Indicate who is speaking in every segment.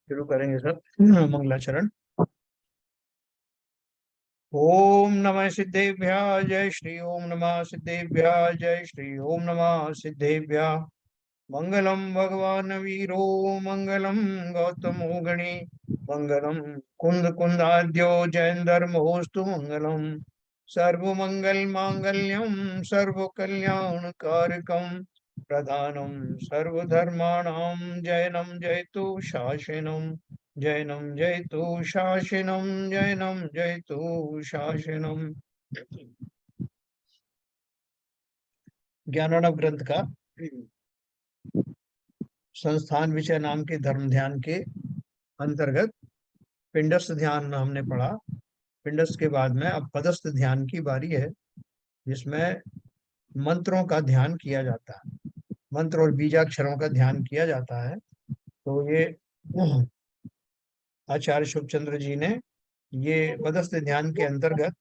Speaker 1: शुरू करेंगे सर। मंगलाचरण। ओम नमः सिद्धेभ्यः जय श्री ओम नमः सिद्धेभ्यः जय श्री ओम नमः सिद्धेभ्यः। मंगलम भगवान वीरो मंगलम गौतमो गणे मंगलम कुंद कुंदाद्यो जयंदर्मोस्तु मंगलम सर्वमंगल मांगल्यम सर्व कल्याण कारकम प्रधानम सर्वधर्माणां जयनं जयतु शासनम जैनम जयतु शासनम जैनम जयतु शासनम। ज्ञानार्णव ग्रंथ का संस्थान विषय नाम के धर्म ध्यान के अंतर्गत पिंडस्थ ध्यान हमने पढ़ा। पिंडस्थ के बाद में अब पदस्थ ध्यान की बारी है, जिसमें मंत्रों का ध्यान किया जाता है, मंत्र और बीजाक्षरों का ध्यान किया जाता है। तो ये आचार्य शुभचंद्र जी ने ये पदस्थ ध्यान के अंतर्गत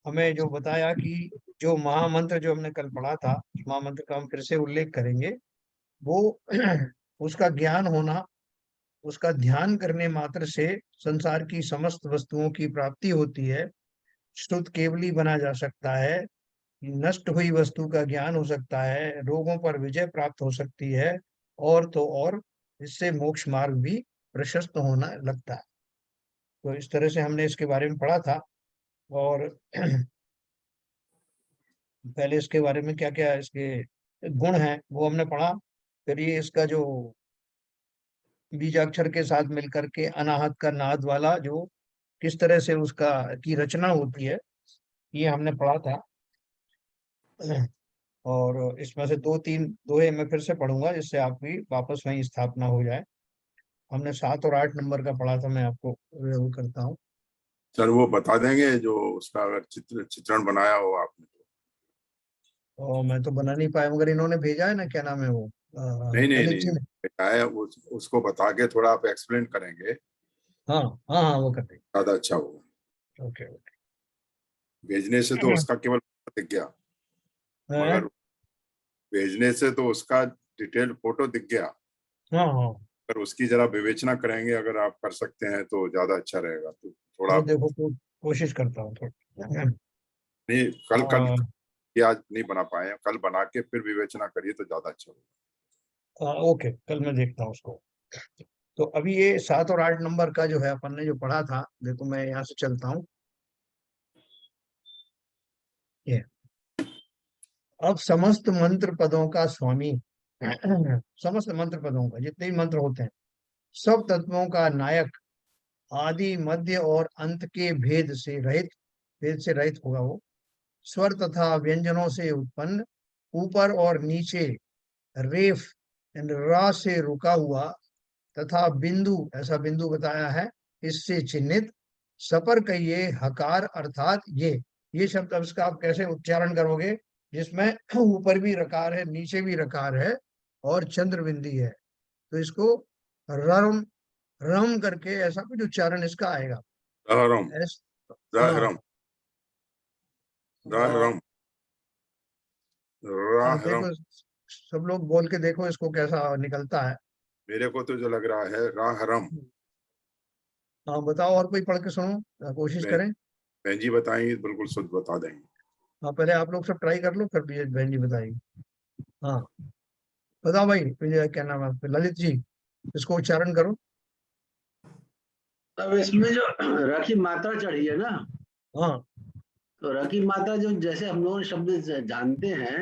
Speaker 1: हमें जो बताया कि जो महामंत्र जो हमने कल पढ़ा था, महामंत्र का हम फिर से उल्लेख करेंगे। वो उसका ज्ञान होना, उसका ध्यान करने मात्र से संसार की समस्त वस्तुओं की प्राप्ति होती है। शुद्ध केवली बना जा सकता है, नष्ट हुई वस्तु का ज्ञान हो सकता है, रोगों पर विजय प्राप्त हो सकती है, और तो और इससे मोक्ष मार्ग भी प्रशस्त होना लगता है। तो इस तरह से हमने इसके बारे में पढ़ा था। और पहले इसके बारे में क्या क्या इसके गुण हैं वो हमने पढ़ा। फिर ये इसका जो बीजाक्षर के साथ मिलकर के अनाहत का नाद वाला जो किस तरह से उसका की रचना होती है, ये हमने पढ़ा था। और इसमें से दो तीन दोहे मैं फिर से पढ़ूंगा, जिससे आपकी वापस वहीं स्थापना हो जाए। हमने 7 और 8 नंबर का पढ़ा था, मैं आपको वो करता हूँ।
Speaker 2: सर वो बता देंगे जो उसका अगर चित्रण बनाया हो आपने
Speaker 1: और मैं तो बना नहीं पाया, मगर इन्होंने भेजा है ना, क्या नाम है वो,
Speaker 2: नहीं नहीं
Speaker 1: ललित जी
Speaker 2: नहीं
Speaker 1: ने।
Speaker 2: है उसको बता के थोड़ा आप एक्सप्लेन करेंगे,
Speaker 1: हाँ हाँ हाँ, वो कर देंगे।
Speaker 2: ज्यादा अच्छा होगा।
Speaker 1: Okay okay.
Speaker 2: भेजने से तो उसका केवल दिख गया,
Speaker 1: हाँ
Speaker 2: मगर भेजने से तो उसका डिटेल फोटो दिख गया,
Speaker 1: हाँ हाँ।
Speaker 2: अगर उसकी जरा विवेचना करेंगे, अगर आप कर सकते हैं तो ज्यादा अच्छा रहेगा। तो थोड़ा
Speaker 1: चलो देखो, कोशिश करता हूँ थोड़ा।
Speaker 2: नहीं, कल कल
Speaker 1: हाँ
Speaker 2: ये आज नहीं बना पाए हैं, कल बना के फिर विवेचना करिए तो ज्यादा अच्छा होगा।
Speaker 1: ओके, कल मैं देखता हूँ उसको। तो अभी ये 7 और 8 नंबर का जो है अपन ने जो पढ़ा था, देखो मैं यहाँ से चलता हूँ। ये अब समस्त मंत्र पदों का स्वामी, समस्त मंत्र पदों का जितने भी मंत्र होते हैं, सब तत्वों का नायक, आदि मध्य और अंत के भेद से रहित, भेद से रहित होगा वो, स्वर तथा व्यंजनों से उत्पन्न, ऊपर और नीचे रेफ एंड रा से रुका हुआ, तथा बिंदु, ऐसा बिंदु बताया है, इससे चिन्हित, सपर कहिए हकार अर्थात ये शब्द। अब इसका आप कैसे उच्चारण करोगे, जिसमें ऊपर भी रकार है, नीचे भी रकार है, और चंद्र बिंदी है। तो इसको रम रम करके ऐसा कुछ उच्चारण इसका आएगा।
Speaker 2: रहरम,
Speaker 1: एस हाँ।
Speaker 2: रहरम, रहरम,
Speaker 1: अब
Speaker 2: रहरम।
Speaker 1: देखो, सब लोग बोल के देखो इसको कैसा निकलता है।
Speaker 2: मेरे को तो जो लग रहा है रहरम।
Speaker 1: हाँ बताओ, और कोई पढ़ के सुनो, कोशिश
Speaker 2: बहन
Speaker 1: करें।
Speaker 2: बहन जी बताएंगे, बिल्कुल शुद्ध बता देंगे।
Speaker 1: हाँ पहले आप लोग सब ट्राई कर लो, फिर बहन जी बताएगी। हाँ बताओ भाई, क्या नाम है आपका, ललित जी, इसको उच्चारण करो।
Speaker 3: अब इसमें जो र की मात्रा चढ़ी है ना,
Speaker 1: हाँ
Speaker 3: तो र की मात्रा जो जैसे हम लोग शब्द जानते हैं,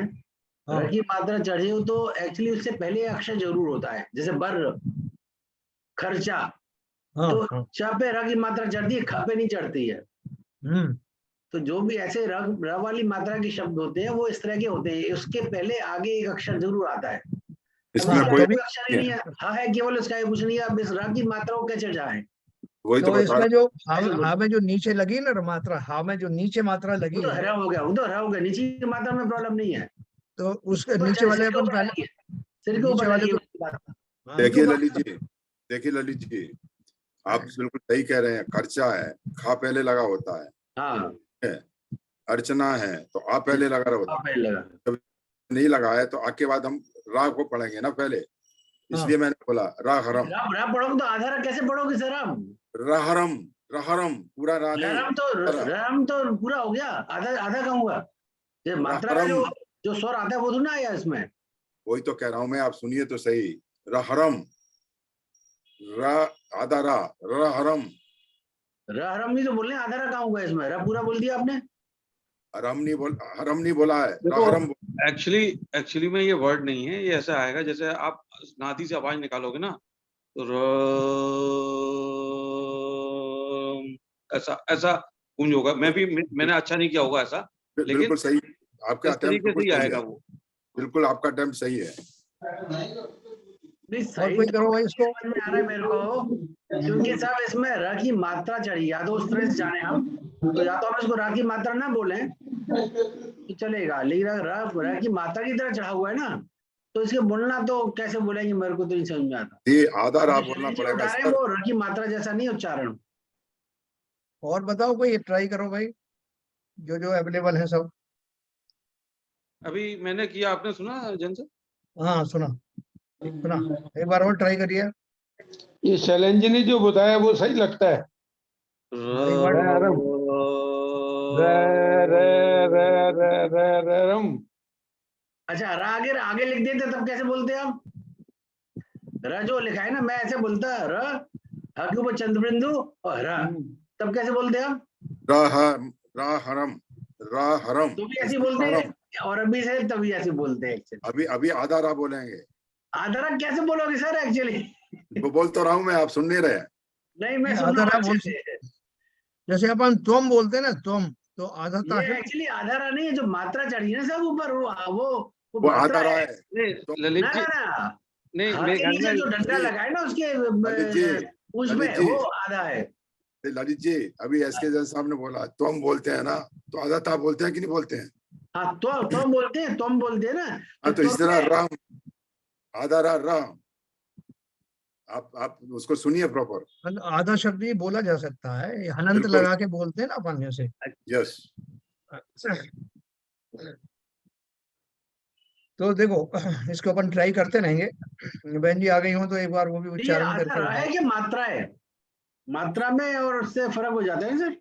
Speaker 3: र
Speaker 1: हाँ
Speaker 3: की मात्रा चढ़ी हो तो एक्चुअली उससे पहले अक्षर जरूर होता है, जैसे बर, खर्चा,
Speaker 1: हाँ
Speaker 3: तो
Speaker 1: हाँ।
Speaker 3: च पे र की मात्रा चढ़ती है, ख पे नहीं चढ़ती है।
Speaker 1: हम्म।
Speaker 3: तो जो भी ऐसे र वाली मात्रा के शब्द होते हैं वो इस तरह के होते हैं, उसके पहले आगे एक अक्षर जरूर आता है। अब
Speaker 2: इसमें
Speaker 1: हाँ
Speaker 3: इसका
Speaker 2: कोई
Speaker 1: तभी।
Speaker 3: कोई अक्षर ही नहीं है, हा है केवल, उसका कुछ नहीं है। अब इस र की मात्रा को कैसे जाए,
Speaker 2: वही तो
Speaker 1: तो
Speaker 2: बता
Speaker 1: इसमें
Speaker 2: रहा
Speaker 1: जो
Speaker 3: ऐसे
Speaker 1: हा
Speaker 3: बोलो।
Speaker 1: में जो नीचे लगी ना मात्रा, हा में जो नीचे मात्रा
Speaker 3: वो
Speaker 1: लगी
Speaker 3: तो
Speaker 1: है,
Speaker 3: हरा हो गया, वो तो हरा हो गया, नीचे की मात्रा में प्रॉब्लम नहीं है।
Speaker 1: तो उसके
Speaker 3: ऊपर
Speaker 1: नीचे वाले
Speaker 3: सिर के
Speaker 1: अपन
Speaker 3: ऊपर
Speaker 1: पहले,
Speaker 3: डालिए, सिर के
Speaker 1: नीचे
Speaker 3: ऊपर
Speaker 1: वाले
Speaker 3: डालिए
Speaker 1: को।
Speaker 3: उसकी बात।
Speaker 1: हाँ
Speaker 3: सिर के
Speaker 2: देखिए
Speaker 3: ऊपर।
Speaker 2: ललित जी, देखिए ललित जी, आप बिल्कुल सही कह रहे हैं। खर्चा है, खा पहले लगा होता
Speaker 3: हाँ
Speaker 2: है। अर्चना है तो आ पहले लगा
Speaker 3: हाँ,
Speaker 2: होता
Speaker 3: पहले लगा।
Speaker 2: है। जब नहीं लगा है तो आ के बाद हम रा को पढ़ेंगे ना पहले। इसलिए मैंने बोला राहरम।
Speaker 3: रा पढ़ोगे तो आधा रा कैसे पढ़ोगे सर आप?
Speaker 2: राहरम, राहरम पूरा रा नहीं।
Speaker 3: रम तो पूरा हो गया, आधा आधा कहाँ हुआ? ये मात्रा का जो स्वर आता है वो तो ना आया इसमें।
Speaker 2: वही तो कह रहा हूं मैं, आप सुनिए तो सही। राहरम, रा आधा रा, राहरम।
Speaker 3: हरम नहीं तो बोल रहे, आधा रा कहाँ हुआ इसमें? रा पूरा बोल दिया आपने।
Speaker 2: हरम नहीं बोला है, राहरम।
Speaker 4: एक्चुअली में ये वर्ड नहीं है, ये ऐसा आएगा जैसे आप नादी से आवाज निकालोगे ना तो ऐसा ऐसा गूंज होगा। मैंने अच्छा नहीं किया होगा ऐसा, लेकिन
Speaker 2: बिल्कुल सही, आपका
Speaker 4: इस तरीके से ही आएगा वो।
Speaker 2: बिल्कुल आपका अटेम्प्ट सही है।
Speaker 3: नहीं
Speaker 1: और
Speaker 3: सही
Speaker 1: कोई करो भाई इसको।
Speaker 3: समझ में आ रहा है मेरे को, क्योंकि साहब इसमें र की मात्रा चढ़ी, या तो उस तरह से जाने हम, तो या तो हम इसको र की मात्रा ना बोले तो चलेगा, लेकिन अगर र की मात्रा की तरह चढ़ा हुआ है ना, तो इसके बोलना तो कैसे बोलेंगे मेरे को तो नहीं समझ में आता।
Speaker 2: ये आधा रा बोलना पड़ेगा सर।
Speaker 3: वो र की मात्रा जैसा नहीं उच्चारण।
Speaker 1: और बताओ कोई, ट्राई करो भाई, जो अवेलेबल है सब।
Speaker 4: अभी मैंने किया, आपने सुना जन से?
Speaker 1: हाँ सुना, एक बार और ट्राई करिए।
Speaker 5: ये शैलेंद्र ने जो बताया वो सही लगता है।
Speaker 1: एक बार
Speaker 5: रम।
Speaker 3: अच्छा आगे आगे लिख देते तब कैसे बोलते आप? र जो लिखा है ना, मैं ऐसे बोलता र, ह के ऊपर चंद्रबिंदु और र, तब कैसे बोलते आप?
Speaker 2: राहरम, राहरम
Speaker 3: तो भी ऐसे बोलते हैं, और अभी से तभी ऐसे बोलते हैं।
Speaker 2: अभी आधा रा बोलेंगे।
Speaker 3: आधा रा कैसे बोलोगे सर? एक्चुअली
Speaker 2: वो बोल तो रहा हूँ मैं, आप सुन नहीं रहे।
Speaker 3: नहीं मैं
Speaker 1: आधा रा बोल, जैसे अपन तुम बोलते हैं ना, तुम तो आधा ता है।
Speaker 3: एक्चुअली आधा रा नहीं है, जो मात्रा चढ़ी है ना सब ऊपर,
Speaker 2: वो आधा रा है।
Speaker 4: ललित
Speaker 3: ना
Speaker 4: जी,
Speaker 3: ना ना,
Speaker 4: नहीं
Speaker 3: हाँ
Speaker 4: मेरे
Speaker 3: के
Speaker 4: ख्याल
Speaker 3: नीचे
Speaker 4: में
Speaker 3: जो डंडा लगा है ना उसके उसमें वो आधा है।
Speaker 2: ललित जी, अभी एसके जन साहब ने बोला तुम बोलते हैं ना, तो आधा ता बोलते हैं कि नहीं बोलते हैं?
Speaker 3: हाँ तो तुम बोलते हैं ना।
Speaker 2: हाँ तो इस तरह राम, आधा रा राम, आप उसको सुनिए प्रॉपर।
Speaker 1: आधा शब्द ही बोला जा सकता है, हनंत लगा के बोलते हैं ना अपन जैसे।
Speaker 2: यस।
Speaker 1: तो देखो, इसको अपन ट्राई करते रहेंगे। बहन जी आ गई हो तो एक बार वो भी
Speaker 3: ये
Speaker 1: उच्चारण
Speaker 3: आधा
Speaker 1: करके
Speaker 3: रा है
Speaker 1: बताओ।
Speaker 3: कि मात्रा है? मात्रा में और उससे फर्क हो जाता है सर।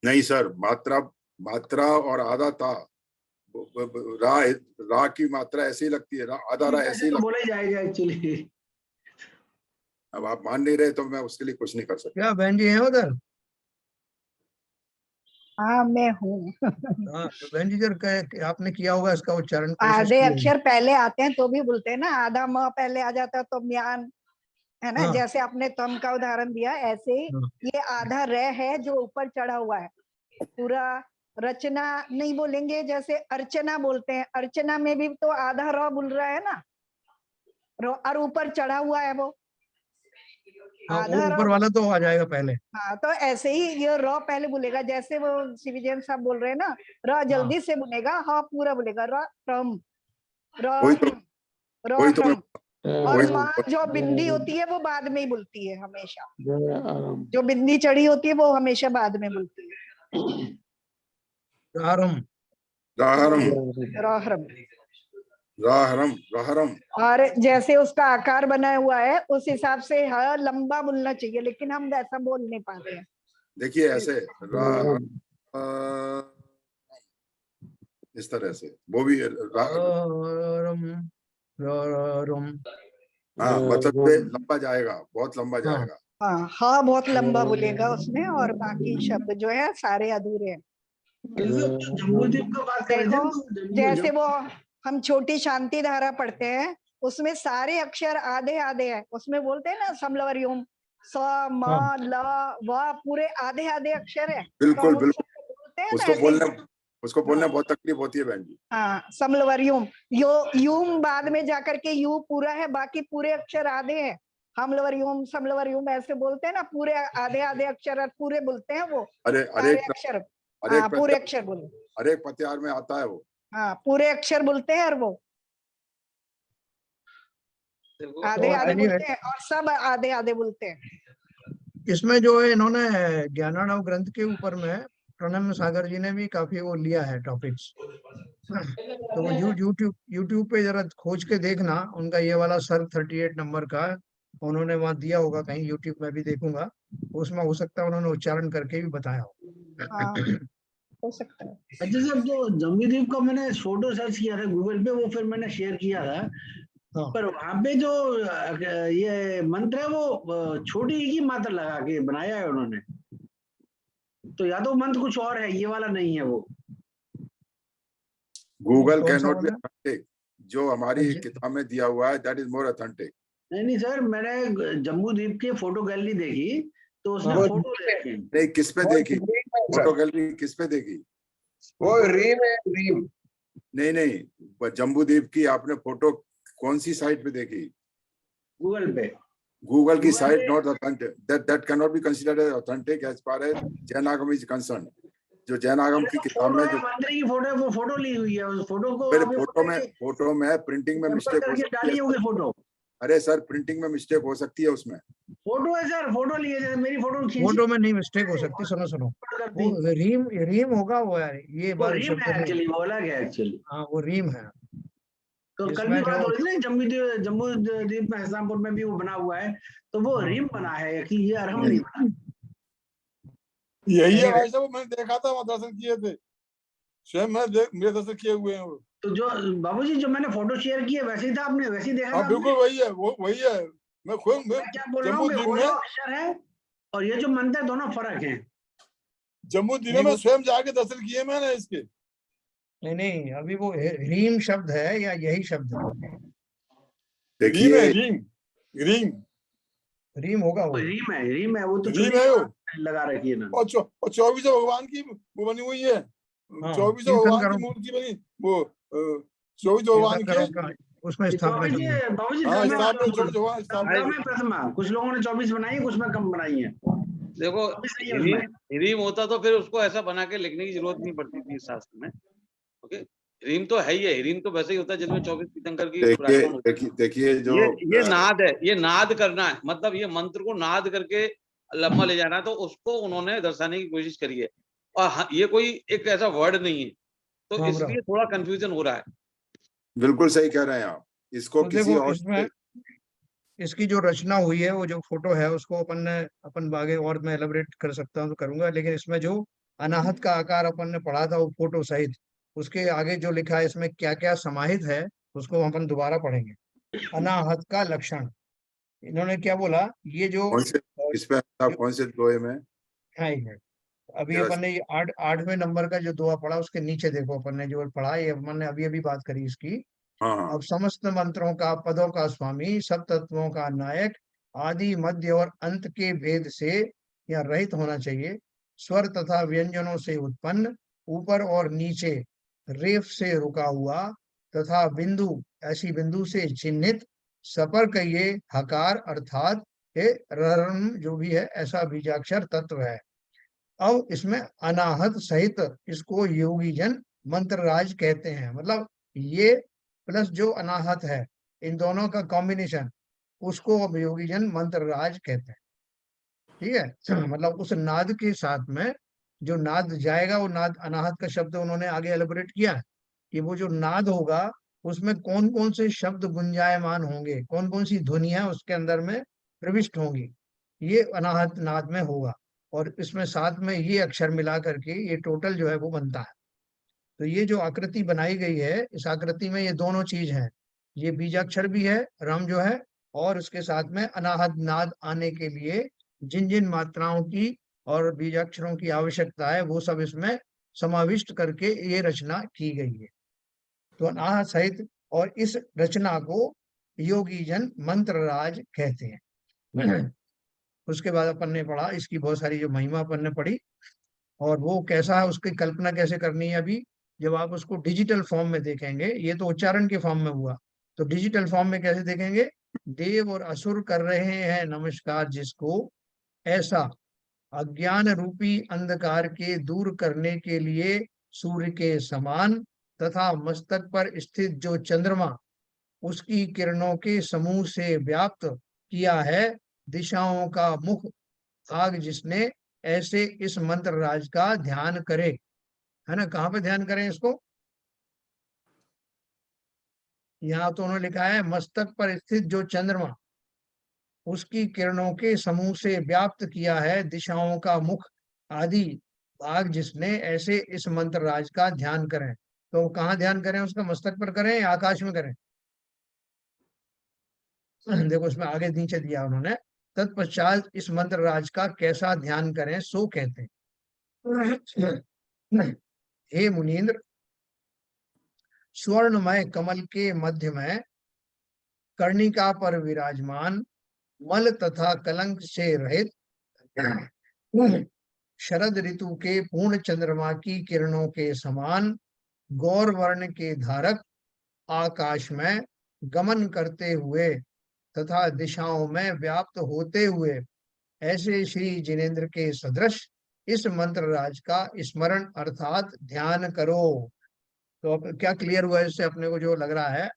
Speaker 2: नहीं सर, मात्रा और आधा ता, रा की मात्रा ऐसे ही लगती है, आधा रा ऐसे ही
Speaker 3: तो
Speaker 2: लगता
Speaker 3: बोला ही जाएगा एक्चुअली।
Speaker 2: है। अब आप मान नहीं रहे तो मैं उसके लिए कुछ नहीं कर सकता।
Speaker 1: क्या बहन जी है उधर?
Speaker 6: हाँ मैं हूँ।
Speaker 1: हाँ तो बहन जी जर आपने किया होगा इसका उच्चारण, कोशिश
Speaker 6: आधे
Speaker 1: की होगी।
Speaker 6: अक्षर पहले आते हैं तो भी बोलते हैं ना, आधा म पहले आ जाता है तो म्यान, है ना।
Speaker 1: हाँ।
Speaker 6: जैसे आपने तम का उदाहरण दिया, ऐसे ही
Speaker 1: हाँ।
Speaker 6: ये आधा र है जो ऊपर चढ़ा हुआ है। पूरा रचना नहीं बोलेंगे, जैसे अर्चना बोलते हैं, अर्चना में भी तो आधा र बोल रहा है ना, और ऊपर चढ़ा हुआ है वो
Speaker 1: हाँ, वो
Speaker 6: आधा
Speaker 1: ऊपर
Speaker 6: र।
Speaker 1: वाला तो आ जाएगा पहले।
Speaker 6: हाँ तो ऐसे ही ये र पहले बोलेगा, जैसे वो शिवजैन साहब बोल रहे हैं ना, र जल्दी से बोलेगा, हाँ पूरा बोलेगा, रम
Speaker 2: वही तो
Speaker 6: रम। और
Speaker 2: वही
Speaker 6: माँ जो बिंदी होती है वो बाद में ही बोलती है हमेशा, जो बिंदी चढ़ी होती है वो हमेशा बाद में बोलती है।
Speaker 1: राहरम,
Speaker 2: राहरम,
Speaker 6: राहरम।
Speaker 2: राहरम, राहरम।
Speaker 6: और जैसे उसका आकार बना हुआ है उस हिसाब से लंबा बोलना चाहिए, लेकिन हम वैसा बोल नहीं पाते हैं।
Speaker 2: देखिए ऐसे इस तरह से वो भी
Speaker 1: राहरम, राहरम।
Speaker 2: हाँ, मतलब लंबा जाएगा, बहुत लंबा जाएगा।
Speaker 6: हाँ हाँ बहुत लंबा बोलेगा उसमें, और बाकी शब्द जो है सारे अधूरे हैं।
Speaker 3: जम्बूद्वीप का बात कर रहे थे
Speaker 6: देखो
Speaker 3: तो
Speaker 6: जैसे वो हम छोटी शांति धारा पढ़ते हैं, उसमें सारे अक्षर आधे आधे हैं, उसमें बोलते हैं ना समलवरियुम, स म ल व पूरे आधे आधे अक्षर है।
Speaker 2: बिल्कुल
Speaker 6: तो
Speaker 2: बिल्कुल,
Speaker 6: बोलते हैं ना
Speaker 2: उसको बोलने बहुत तकलीफ होती है बहन जी।
Speaker 6: हाँ समलवरियुम, यूम बाद में जाकर के यू पूरा है, बाकी पूरे अक्षर आधे हैं। हमलवरियुम समलवरियुम ऐसे बोलते हैं ना, पूरे आधे आधे अक्षर पूरे बोलते हैं वो सारे अक्षर। हाँ पूरे अक्षर बोले,
Speaker 2: हर एक पत्यार में आता है वो।
Speaker 6: हाँ पूरे अक्षर बोलते हैं, और वो आधे आधे बोलते हैं, और सब आधे आधे बोलते हैं।
Speaker 1: इसमें जो है इन्होंने ज्ञानार्णव ग्रंथ के ऊपर में प्रणम सागर जी ने भी काफी वो लिया है टॉपिक्स। तो वो यूट्यूब पे जरा खोज के देखना, उनका ये वाला सर 38 नंबर का उन्होंने वहां दिया होगा कहीं, यूट्यूब में भी देखूंगा, उसमें हो सकता है उन्होंने उच्चारण करके भी बताया हो।
Speaker 6: हाँ हो सकता है।
Speaker 3: अच्छा सर, जो जम्बूद्वीप का मैंने फोटो सर्च किया था गूगल पे, वो फिर मैंने शेयर किया था,
Speaker 1: हाँ
Speaker 3: पर वहां पे जो ये मंत्र है वो छोटी की मात्रा लगा के बनाया है उन्होंने, तो या तो मंत्र कुछ और है, ये वाला नहीं है वो।
Speaker 2: गूगल
Speaker 1: कौन
Speaker 2: कैन
Speaker 1: सा
Speaker 2: नॉट बी
Speaker 1: वाला?
Speaker 2: ऑथेंटिक, जो हमारी
Speaker 1: जी।
Speaker 2: किताब में दिया हुआ है दैट इज मोर ऑथेंटिक।
Speaker 3: नहीं नहीं सर, मैंने जम्बूद्वीप की फोटो गैलरी देखी, तो उसमें
Speaker 1: हाँ।
Speaker 3: फोटो दे रखे हैं।
Speaker 2: नहीं, किस पे
Speaker 5: वो
Speaker 2: देखी
Speaker 5: रीम है
Speaker 2: फोटो
Speaker 5: सर,
Speaker 2: गैलरी, किस पे देखी?
Speaker 5: वो रीम है, रीम।
Speaker 2: नहीं नहीं, जम्बूद्वीप की आपने फोटो कौन सी साइट पे देखी?
Speaker 3: गूगल पे।
Speaker 2: गूगल की
Speaker 3: गूगल
Speaker 2: साइट
Speaker 3: पे
Speaker 2: not authentic, that can not be considered as authentic as far as Jain Agam is concern. जो जैन आगम की किताब
Speaker 3: फोटो
Speaker 2: में
Speaker 3: है,
Speaker 2: जो
Speaker 3: मंत्र की फोटो है, वो फोटो ली हुई है, उस फोटो को
Speaker 2: मेरे
Speaker 3: आप ये
Speaker 2: फोटो में प्रिंटिंग में मिस्टेक हो
Speaker 3: करके
Speaker 2: सकती
Speaker 3: डाली
Speaker 2: है
Speaker 3: होगी
Speaker 2: सर।
Speaker 3: फोटो।
Speaker 2: अरे सर, प्रिंटिंग में मिस्टेक हो सकती है उसमें।
Speaker 3: फोटो है सर, फोटो लिए, जैसे मेरी फोटो खींची
Speaker 1: फोटो में नहीं मिस्टेक हो सकती, सुनो सुनो,
Speaker 3: कर
Speaker 1: वो
Speaker 3: दी।
Speaker 1: रीम रीम होगा वो यार, ये
Speaker 3: वो
Speaker 1: बार
Speaker 3: रीम
Speaker 1: शब्द
Speaker 3: है
Speaker 1: नहीं।
Speaker 3: एक्चुअली, वो अलग है एक्चुअली।
Speaker 1: हाँ वो रीम है।
Speaker 3: तो कल भी
Speaker 1: इसमें
Speaker 3: बात
Speaker 1: जो
Speaker 3: हो रही थी ना, जम्मू द्वीप में, हस्तिनापुर में भी वो बना हुआ है, तो वो
Speaker 1: हाँ
Speaker 3: रीम बना है कि ये अरहम नहीं बना।
Speaker 5: यही है
Speaker 1: anyway,
Speaker 5: भाई साहब, मैंने देखा था, वहाँ दर्शन किए थे, स्वयं मेरे दर्शन किए हुए हैं वो।
Speaker 3: तो जो बाबूजी जो मैंने फोटो शेयर की है वैसे ही था, आपने वैसे ही देखा
Speaker 5: हाँ
Speaker 3: था आपने?
Speaker 5: बिल्कुल वही है, वो वही है। मैं खुद
Speaker 3: मैं क्या बोल रहा हूँ
Speaker 5: जम्मू
Speaker 3: कि
Speaker 5: द्वीप
Speaker 3: वो जो
Speaker 5: में,
Speaker 3: अक्षर है और ये जो मंत्र है, दोनों फर्क है।
Speaker 5: जम्मू द्वीप
Speaker 1: नहीं
Speaker 5: में
Speaker 1: वो
Speaker 5: स्वयं जाके दर्शन किए मैंने इसके।
Speaker 1: नहीं नहीं, अभी वो रीम शब्द है या यही शब्द है?
Speaker 5: रीम है,
Speaker 2: देखिए
Speaker 5: रीम, रीम,
Speaker 1: रीम होगा वो।
Speaker 3: रीम है, वो तो
Speaker 5: रीम
Speaker 3: चुन्नी
Speaker 5: है वो।
Speaker 3: लगा रखी है ना।
Speaker 5: और 24 भगवान की वो बनी हुई है,
Speaker 1: हाँ
Speaker 5: 24 भगवान की
Speaker 1: तीर्थंकरों,
Speaker 5: मूर्ति बनी, वो 24 भगवान के।
Speaker 1: तीर्थंकरों का उसमें
Speaker 3: ये
Speaker 1: स्थापना
Speaker 3: 24
Speaker 1: की है।
Speaker 3: बाबूजी
Speaker 5: हाँ,
Speaker 3: क्रम
Speaker 5: स्थापना 24 भगवान स्थापना
Speaker 3: क्रम है प्रथमा, कुछ लोगों ने 24 बनाई है, कुछ में कम बनाई है,
Speaker 4: देखो
Speaker 3: 24 नहीं है उसमें।
Speaker 4: रीम होता तो फिर उसको ऐसा बना के लिखने की जरूरत नहीं पड़ती थी शास्त्र में। ओके, रीम तो है ही है, रीम तो वैसे ही होता है जिसमें 24 तीर्थंकर की
Speaker 2: देखिए
Speaker 4: विराजमान होती है।
Speaker 2: देखिए देखिए जो
Speaker 4: ये नाद है, ये नाद करना है, मतलब ये मंत्र को नाद करके लम्बा ले जाना है, तो उसको उन्होंने दर्शाने की कोशिश करी है। और हाँ, ये कोई एक ऐसा वर्ड नहीं है, तो
Speaker 1: राम राम।
Speaker 4: इसलिए थोड़ा कंफ्यूजन हो रहा है।
Speaker 2: बिल्कुल सही कह रहे हैं आप, इसको
Speaker 1: तो
Speaker 2: किसी
Speaker 1: देखो
Speaker 2: और
Speaker 1: इसमें इसकी जो रचना हुई है, वो जो फोटो है उसको अपन आगे और मैं एलिब्रेट कर सकता हूँ तो करूंगा, लेकिन इसमें जो अनाहत का आकार अपन ने पढ़ा था वो फोटो सहित, उसके आगे जो लिखा है इसमें क्या क्या समाहित है उसको अपन दोबारा पढ़ेंगे। अनाहत का लक्षण, इन्होंने क्या बोला, ये जो
Speaker 2: कौन से, इस पे आप
Speaker 1: जो
Speaker 2: कौन से दोहे में?
Speaker 1: है ही है। अभी
Speaker 2: जरा
Speaker 1: अपन ने ये 8वें नंबर का जो दुआ पढ़ा उसके नीचे देखो, अपन ने जो पढ़ा ये अपन ने अभी अभी बात करी इसकी।
Speaker 2: हाँ हाँ,
Speaker 1: अब समस्त मंत्रों का, पदों का स्वामी, सब तत्वों का नायक, आदि मध्य और अंत के भेद से या रहित होना चाहिए, स्वर तथा व्यंजनों से उत्पन्न, ऊपर और नीचे रेफ से रुका हुआ, तथा बिंदु, ऐसी बिंदु से चिन्हित, सपर कहिए हकार अर्थात हे रर्म जो भी है ऐसा बीजाक्षर तत्व है। अब इसमें अनाहत सहित इसको योगी जन मंत्रराज कहते हैं, मतलब ये प्लस जो अनाहत है, इन दोनों का कॉम्बिनेशन, उसको अब योगी जन मंत्रराज कहते हैं। ठीक है मतलब उस नाद के साथ में जो नाद जाएगा, वो नाद अनाहत का शब्द उन्होंने आगे एलिब्रेट किया है कि वो जो नाद होगा उसमें कौन कौन से शब्द गुंजायमान होंगे, कौन कौन सी ध्वनियां उसके अंदर में प्रविष्ट होंगी, ये अनाहत नाद में होगा। और इसमें साथ में ये अक्षर मिला करके ये टोटल जो है वो बनता है। तो ये जो आकृति बनाई गई है, इस आकृति में ये दोनों चीज हैं, ये बीजाक्षर भी है रम जो है, और उसके साथ में अनाहत नाद आने के लिए जिन जिन मात्राओं की और बीजाक्षरों की आवश्यकता है वो सब इसमें समाविष्ट करके ये रचना की गई है। तो अनाहत सहित और इस रचना को योगी जन मंत्रराज कहते हैं। उसके बाद अपन ने पढ़ा इसकी बहुत सारी जो महिमा अपन ने पढ़ी, और वो कैसा है उसकी कल्पना कैसे करनी है। अभी जब आप उसको डिजिटल फॉर्म में देखेंगे, ये तो उच्चारण के फॉर्म में हुआ, तो डिजिटल फॉर्म में कैसे देखेंगे, देव और असुर कर रहे हैं नमस्कार जिसको, ऐसा अज्ञान रूपी अंधकार के दूर करने के लिए सूर्य के समान, तथा मस्तक पर स्थित जो चंद्रमा उसकी किरणों के समूह से व्याप्त किया है दिशाओं का मुख आग जिसने, ऐसे इस मंत्र राज का ध्यान करे। है ना, कहाँ पे ध्यान करें इसको, यहाँ तो उन्होंने लिखा है मस्तक पर स्थित जो चंद्रमा उसकी किरणों के समूह से व्याप्त किया है दिशाओं का मुख आदि भाग जिसने, ऐसे इस मंत्र राज का ध्यान करें। तो कहाँ ध्यान करें, उसका मस्तक पर करें या आकाश में करें? देखो इसमें आगे नीचे दिया उन्होंने, तत्पश्चात इस मंत्र राज का कैसा ध्यान करें सो कहते हैं। हे मुनीन्द्र, स्वर्णमय कमल के मध्य में कर्णिका पर विराजमान, मल तथा कलंक से रहित, शरद ऋतु के पूर्ण चंद्रमा की किरणों के समान गौर वर्ण के धारक, आकाश में गमन करते हुए तथा दिशाओं में व्याप्त होते हुए ऐसे श्री जिनेन्द्र के सदृश इस मंत्र राज का स्मरण अर्थात ध्यान करो। तो अब क्या क्लियर हुआ इससे अपने को, जो लग रहा है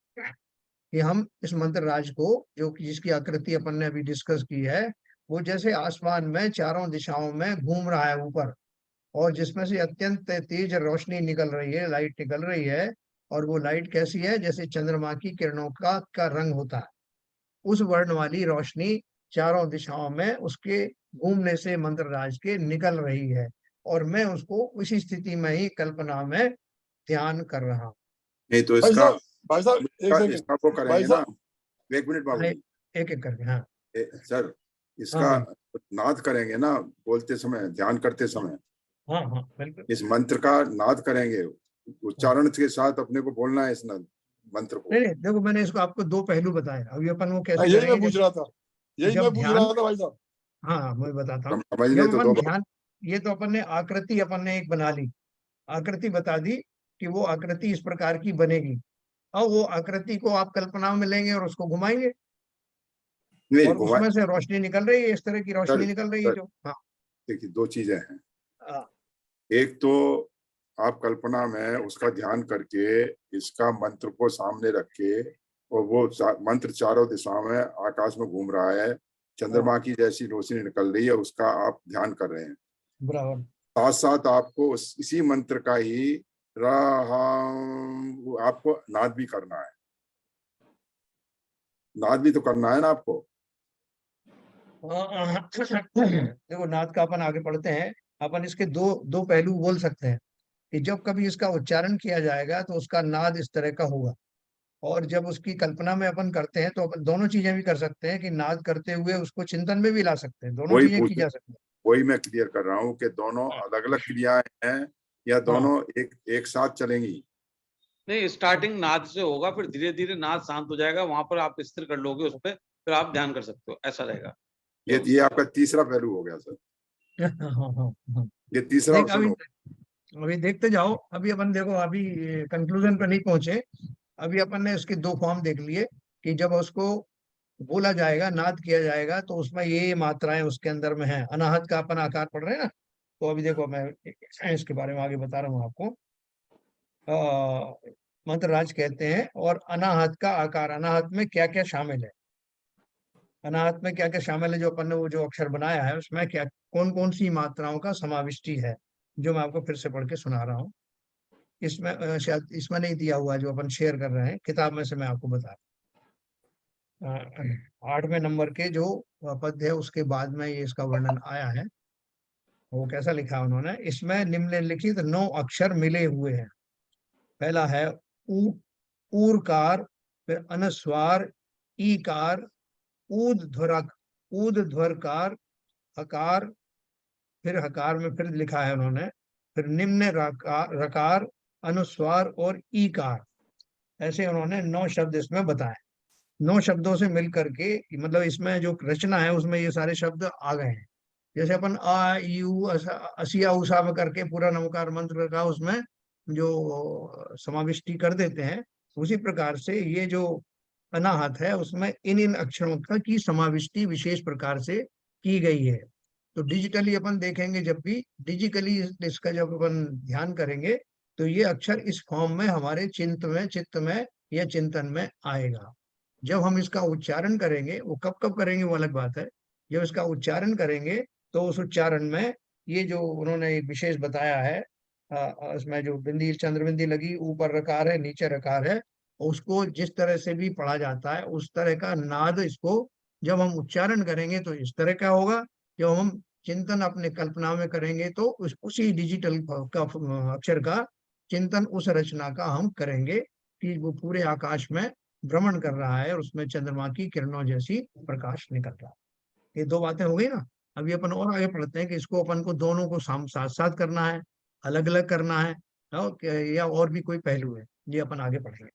Speaker 1: कि हम इस मंत्र राज को, जो जिसकी आकृति अपन ने अभी डिस्कस की है, वो जैसे आसमान में चारों दिशाओं में घूम रहा है ऊपर, और जिसमें से अत्यंत तेज रोशनी निकल रही है, लाइट निकल रही है, और वो लाइट कैसी है, जैसे चंद्रमा की किरणों का रंग होता है, उस वर्ण वाली रोशनी चारों दिशाओं में उसके घूमने से मंत्र राज के निकल रही है, और मैं उसको उसी स्थिति में ही कल्पना में ध्यान कर रहा हूँ।
Speaker 2: नहीं तो
Speaker 5: भाई
Speaker 2: इसका
Speaker 5: साहब एक सेकंड,
Speaker 2: इसका वो
Speaker 5: भाई
Speaker 2: करेंगे ना,
Speaker 5: साहब
Speaker 2: एक मिनट बाबू जी।
Speaker 1: एक एक करके। हाँ
Speaker 2: सर, इसका
Speaker 1: हाँ
Speaker 2: नाद करेंगे ना, बोलते समय, ध्यान करते समय
Speaker 1: हाँ हाँ बिल्कुल।
Speaker 2: इस मंत्र का नाद करेंगे, उच्चारण के साथ अपने को बोलना है इस मंत्र को।
Speaker 1: नहीं नहीं, देखो मैंने इसको आपको दो पहलू बताए, अभी अपन वो कैसे
Speaker 5: यही मैं
Speaker 1: करेंगे
Speaker 5: पूछ रहा था, यही
Speaker 1: जब
Speaker 5: मैं पूछ
Speaker 1: ध्यान,
Speaker 5: रहा था भाई साहब।
Speaker 1: हाँ मैं बताता हूँ।
Speaker 2: समझने
Speaker 1: जब
Speaker 2: तो
Speaker 1: अपन
Speaker 2: दो
Speaker 1: ध्यान, ये तो अपन ने आकृति, अपन ने एक बना ली, आकृति बता दी कि वो आकृति इस प्रकार की बनेगी। अब वो आकृति को आप कल्पना में लेंगे और उसको घुमाएंगे,
Speaker 2: नहीं
Speaker 1: और
Speaker 2: घुमा
Speaker 1: उसमें से रोशनी निकल रही है, इस तरह की रोशनी
Speaker 2: सर,
Speaker 1: निकल रही है
Speaker 2: सर
Speaker 1: जो। हाँ
Speaker 2: देखिए, दो चीजें हैं।
Speaker 1: हाँ
Speaker 2: एक तो आप कल्पना में उसका ध्यान करके इसका मंत्र को सामने रख के, और वो मंत्र चारों दिशाओं में आकाश में घूम रहा है, चंद्रमा की जैसी रोशनी निकल रही है, उसका आप ध्यान कर रहे हैं।
Speaker 1: बराबर।
Speaker 2: साथ साथ आपको इसी मंत्र का ही आपको नाद भी करना है, नाद भी तो करना है ना आपको।
Speaker 1: देखो नाद का अपन आगे पढ़ते हैं, अपन इसके दो दो पहलू बोल सकते हैं कि जब कभी इसका उच्चारण किया जाएगा तो उसका नाद इस तरह का होगा, और जब उसकी कल्पना में अपन करते हैं तो अपन दोनों चीजें भी कर सकते हैं कि नाद करते हुए उसको चिंतन में भी ला सकते हैं, दोनों
Speaker 2: वही
Speaker 1: चीजें की
Speaker 2: पूछ
Speaker 1: जा सकती
Speaker 2: वही मैं क्लियर कर रहा हूँ कि दोनों
Speaker 1: हैं।
Speaker 2: अलग अलग क्रियाएं हैं या
Speaker 1: हाँ
Speaker 2: दोनों एक साथ चलेंगी।
Speaker 4: नहीं, स्टार्टिंग नाद से होगा, फिर धीरे धीरे नाद शांत हो जाएगा, वहां पर आप स्थिर कर लोगे उस पर, फिर आप ध्यान कर सकते हो, ऐसा रहेगा।
Speaker 2: ये आपका तीसरा पहलू हो गया सर,
Speaker 1: हाँ हाँ हाँ।
Speaker 2: ये तीसरा
Speaker 1: देख
Speaker 2: ऑप्शन
Speaker 1: अभी,
Speaker 2: हो।
Speaker 1: अभी देखते जाओ, अभी अपन देखो अभी कंक्लूजन पर नहीं पहुंचे। अभी अपन ने इसके दो फॉर्म देख लिए कि जब उसको बोला जाएगा, नाद किया जाएगा, तो उसमें ये मात्राएं उसके अंदर में है। अनाहत का अपन आकार पढ़ रहे हैं ना, तो अभी देखो मैं इसके बारे में आगे बता रहा हूँ आपको। मंत्रराज कहते हैं, और अनाहत का आकार, अनाहत में क्या क्या शामिल है, अनाहत में क्या क्या शामिल है, जो अपन ने वो जो अक्षर बनाया है उसमें क्या कौन कौन सी मात्राओं का समाविष्टि है, जो मैं आपको फिर से पढ़ के सुना रहा हूँ। इसमें शायद इसमें नहीं दिया हुआ जो अपन शेयर कर रहे हैं, किताब में से मैं आपको बता रहा हूँ। 8वें नंबर के जो पद है उसके बाद में ये इसका वर्णन आया है। वो कैसा लिखा है उन्होंने, इसमें निम्नलिखित 9 अक्षर मिले हुए हैं। पहला है ऊ, ऊरकार, फिर अनुस्वार, ईकार, ऊर्ध्वरक, ऊर्ध्वरकार, हकार, फिर हकार में फिर लिखा है उन्होंने, फिर निम्न रकार, रकार, अनुस्वार और ईकार। ऐसे उन्होंने 9 शब्द इसमें बताए। 9 शब्दों से मिल करके, मतलब इसमें जो रचना है उसमें ये सारे शब्द आ गए हैं। जैसे अपन आ यू असिया उषा में करके पूरा नमकार मंत्र का उसमें जो समाविष्टि कर देते हैं, उसी प्रकार से ये जो अनाहत है उसमें इन इन अक्षरों का की समाविष्टि विशेष प्रकार से की गई है। तो डिजिटली अपन देखेंगे, जब भी डिजिटली इसका जब अपन ध्यान करेंगे तो ये अक्षर इस फॉर्म में हमारे चित्त में या चिंतन में आएगा। जब हम इसका उच्चारण करेंगे, वो कब कब करेंगे वो अलग बात है, जब इसका उच्चारण करेंगे तो उस उच्चारण में ये जो उन्होंने एक विशेष बताया है, इसमें जो बिंदी चंद्र बिंदी लगी, ऊपर रकार है नीचे रकार है, उसको जिस तरह से भी पढ़ा जाता है उस तरह का नाद इसको जब हम उच्चारण करेंगे तो इस तरह का होगा, जब हम चिंतन अपने कल्पना में करेंगे तो उसी डिजिटल का अक्षर का चिंतन उस रचना का हम करेंगे कि वो पूरे आकाश में भ्रमण कर रहा है और उसमें चंद्रमा की किरणों जैसी प्रकाश निकल रहा है। ये दो बातें हो गई ना। अभी अपन और आगे पढ़ते हैं कि इसको अपन को दोनों को साथ साथ करना है, अलग अलग करना है, या और भी कोई पहलू है, ये अपन आगे पढ़ेंगे।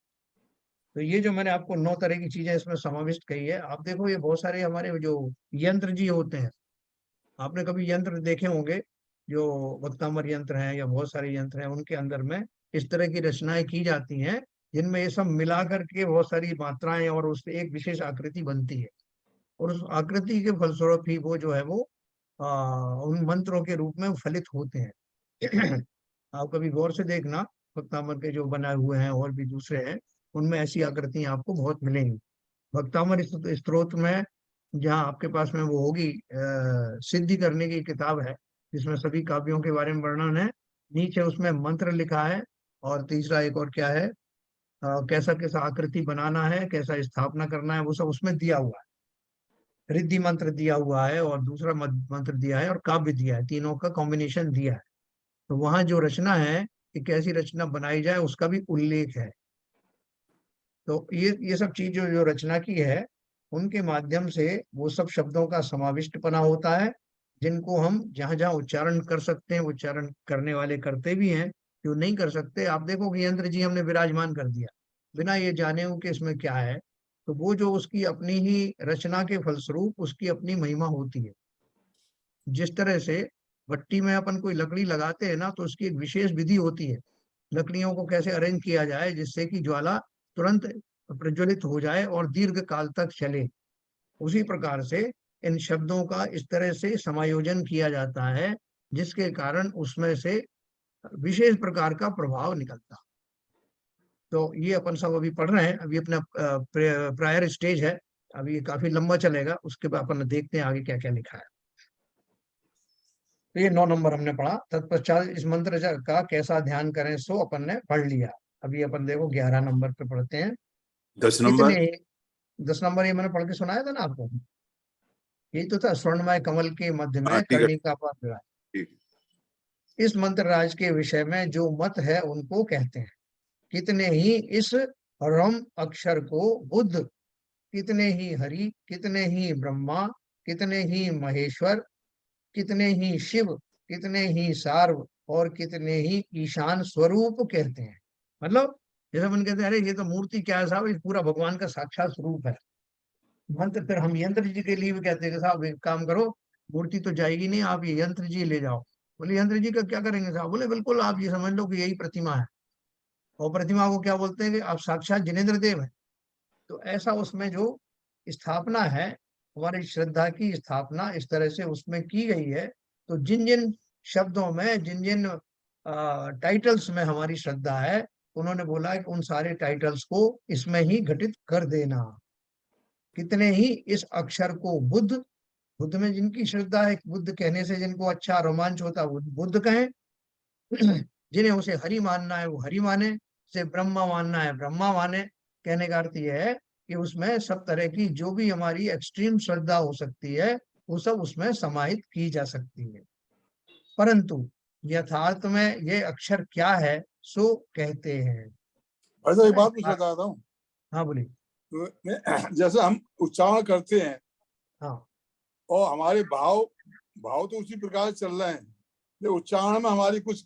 Speaker 1: तो ये जो मैंने आपको 9 तरह की चीजें इसमें समाविष्ट कही है, आप देखो ये बहुत सारे हमारे जो यंत्र जी होते हैं, आपने कभी यंत्र देखे होंगे जो वक्तामर यंत्र हैं या बहुत सारे यंत्र हैं, उनके अंदर में इस तरह की रचनाएं की जाती हैं जिनमें ये सब मिला करके बहुत सारी मात्राएं और उससे एक विशेष आकृति बनती है, और उस आकृति के फलस्वरूप ही वो जो है वो उन मंत्रों के रूप में फलित होते हैं। आप कभी गौर से देखना, भक्तामर के जो बनाए हुए हैं और भी दूसरे हैं, उनमें ऐसी आकृतियां आपको बहुत मिलेंगी। भक्तामर स्त्रोत में जहाँ आपके पास में वो होगी, सिद्धि करने की किताब है जिसमें सभी काव्यों के बारे में वर्णन है, नीचे उसमें मंत्र लिखा है, और तीसरा एक और क्या है, कैसा कैसा आकृति बनाना है, कैसा स्थापना करना है, वो सब उसमें दिया हुआ है। रिद्धि मंत्र दिया हुआ है और दूसरा मंत्र दिया है और काव्य दिया है, तीनों का कॉम्बिनेशन दिया है। तो वहां जो रचना है कि कैसी रचना बनाई जाए उसका भी उल्लेख है। तो ये सब चीज जो जो रचना की है उनके माध्यम से वो सब शब्दों का समाविष्टपना होता है, जिनको हम जहां जहां उच्चारण कर सकते हैं उच्चारण करने वाले करते भी हैं, जो नहीं कर सकते आप देखो कि यंत्र जी हमने विराजमान कर दिया बिना ये जाने हो कि इसमें क्या है। तो वो जो उसकी अपनी ही रचना के फलस्वरूप उसकी अपनी महिमा होती है। जिस तरह से भट्टी में अपन कोई लकड़ी लगाते हैं ना, तो उसकी एक विशेष विधि होती है, लकड़ियों को कैसे अरेंज किया जाए जिससे कि ज्वाला तुरंत प्रज्वलित हो जाए और दीर्घ काल तक चले। उसी प्रकार से इन शब्दों का इस तरह से समायोजन किया जाता है जिसके कारण उसमें से विशेष प्रकार का प्रभाव निकलता। तो ये अपन सब अभी पढ़ रहे हैं, अभी अपना प्रायर स्टेज है, अभी ये काफी लंबा चलेगा, उसके बाद अपन देखते हैं आगे क्या क्या लिखा है। तो ये 9 नंबर हमने पढ़ा। तत्पश्चात इस मंत्र का कैसा ध्यान करें सो अपन ने पढ़ लिया। अभी अपन देखो 11 नंबर पे पढ़ते हैं।
Speaker 2: 10 नंबर।
Speaker 1: 10 नंबर ये मैंने पढ़ के सुनाया था ना आपको, ये तो था स्वर्णमय कमल के मध्य
Speaker 2: हाँ
Speaker 1: में
Speaker 2: ठीक है,
Speaker 1: कर्णिका पर विराज।
Speaker 2: ठीक
Speaker 1: इस मंत्र राज के विषय में जो मत है उनको कहते हैं। कितने ही इस रम अक्षर को बुद्ध, कितने ही हरि, कितने ही ब्रह्मा, कितने ही महेश्वर, कितने ही शिव, कितने ही सार्व और कितने ही ईशान स्वरूप कहते हैं। मतलब जैसे अपन कहते हैं अरे ये तो मूर्ति क्या है साहब, ये पूरा भगवान का साक्षात स्वरूप है। मंत्र फिर हम यंत्र जी के लिए भी कहते हैं कि साहब एक काम करो, मूर्ति तो जाएगी नहीं, आप ये यंत्र जी ले जाओ। बोले यंत्र जी का क्या करेंगे साहब? बोले बिल्कुल आप ये समझ लो कि यही प्रतिमा है, और प्रतिमा को क्या बोलते हैं कि आप साक्षात जिनेन्द्र देव है। तो ऐसा उसमें जो स्थापना है, हमारी श्रद्धा की स्थापना इस तरह से उसमें की गई है। तो जिन जिन शब्दों में जिन जिन टाइटल्स में हमारी श्रद्धा है, उन्होंने बोला कि उन सारे टाइटल्स को इसमें ही घटित कर देना। कितने ही इस अक्षर को बुद्ध, बुद्ध में जिनकी श्रद्धा है, बुद्ध कहने से जिनको अच्छा रोमांच होता है वो बुद्ध कहें, जिन्हें उसे हरि मानना है वो हरि माने, उसे ब्रह्मा मानना है ब्रह्मा माने। कहने का अर्थ यह है कि उसमें सब तरह की जो भी हमारी एक्सट्रीम श्रद्धा हो सकती है वो सब उसमें समाहित की जा सकती है। परंतु यथार्थ में ये अक्षर क्या है सो कहते हैं।
Speaker 5: भाई साहब एक बात पूछना चाहता हूँ।
Speaker 1: हाँ बोलिए।
Speaker 5: जैसे हम उच्चारण करते हैं,
Speaker 1: हाँ
Speaker 5: और हमारे भाव भाव तो उसी प्रकार चल रहे हैं, जो उच्चारण में हमारी कुछ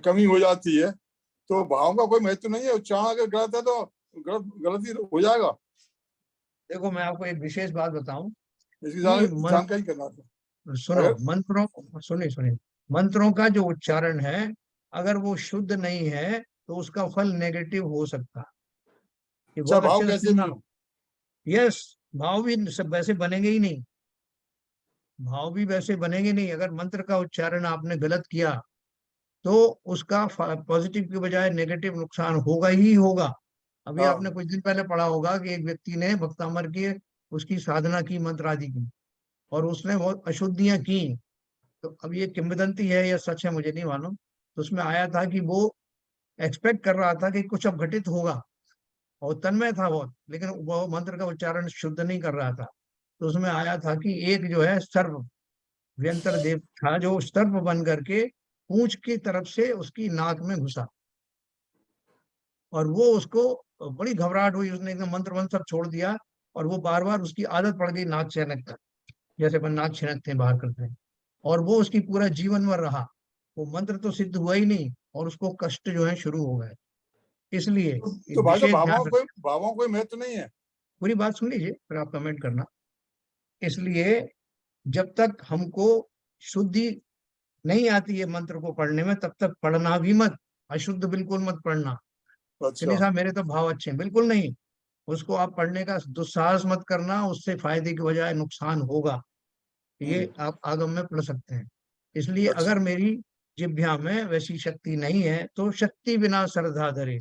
Speaker 5: कमी हो जाती है, तो भाव का कोई महत्व नहीं है। उच्चारण अगर गलत है तो गलती हो जाएगा।
Speaker 1: देखो मैं आपको एक विशेष बात बताऊं,
Speaker 5: इसकी
Speaker 1: कि
Speaker 5: जानकारी करना था।
Speaker 1: सुनो मंत्रों, सुनिए सुनिए, मंत्रों का जो उच्चारण है अगर वो शुद्ध नहीं है तो उसका फल नेगेटिव हो सकता है। कि बहुत
Speaker 5: भाव
Speaker 1: अच्छे से
Speaker 5: कैसे
Speaker 1: सुनना।
Speaker 5: भी
Speaker 1: यस, भाव भी सब वैसे बनेंगे ही नहीं, भाव भी वैसे बनेंगे नहीं। अगर मंत्र का उच्चारण आपने गलत किया तो उसका पॉजिटिव के बजाय नेगेटिव नुकसान होगा ही होगा। अभी
Speaker 5: हाँ।
Speaker 1: आपने कुछ दिन पहले पढ़ा होगा कि एक व्यक्ति ने भक्तामर की उसकी साधना की, मंत्र आदि की, और उसने बहुत अशुद्धियां की। तो अब ये किंवदंती है या सच है मुझे नहीं मालूम। तो उसमें आया था कि वो एक्सपेक्ट कर रहा था कि कुछ अब घटित होगा, और तन्मय था बहुत, लेकिन वो मंत्र का उच्चारण शुद्ध नहीं कर रहा था। तो उसमें आया था कि एक जो है सर्प, व्यंतर देव था, जो सर्प बन करके पूंछ की तरफ से उसकी नाक में घुसा, और वो उसको बड़ी घबराहट हुई, उसने एकदम मंत्र मंत्र सब छोड़ दिया, और वो बार बार उसकी आदत पड़ गई नाक छेनक का, जैसे अपन नाक छेनकते हैं बाहर करते हैं, और वो उसकी पूरा जीवन भर रहा। वो मंत्र तो सिद्ध हुआ ही नहीं, और उसको कष्ट जो है शुरू हो गए। इसलिए
Speaker 5: तो भाई साहब
Speaker 1: विशेष ध्यान रख,
Speaker 5: भावों कोई महत्व नहीं है।
Speaker 1: पूरी बात सुन लीजिए फिर आप कमेंट करना। इसलिए जब तक हमको शुद्धि नहीं आती है मंत्र को पढ़ने में, तब तक पढ़ना भी मत, अशुद्ध बिल्कुल मत पढ़ना।
Speaker 5: अच्छा।
Speaker 1: चलिए साहब मेरे तो भाव अच्छे हैं, बिल्कुल नहीं। उसको आप पढ़ने का दुस्साहस मत करना, उससे फायदे की बजाय नुकसान होगा, ये आप आगम में पढ़ सकते हैं। इसलिए
Speaker 5: अच्छा।
Speaker 1: अगर मेरी जिह्वा में वैसी शक्ति नहीं है, तो शक्ति बिना श्रद्धा धरे,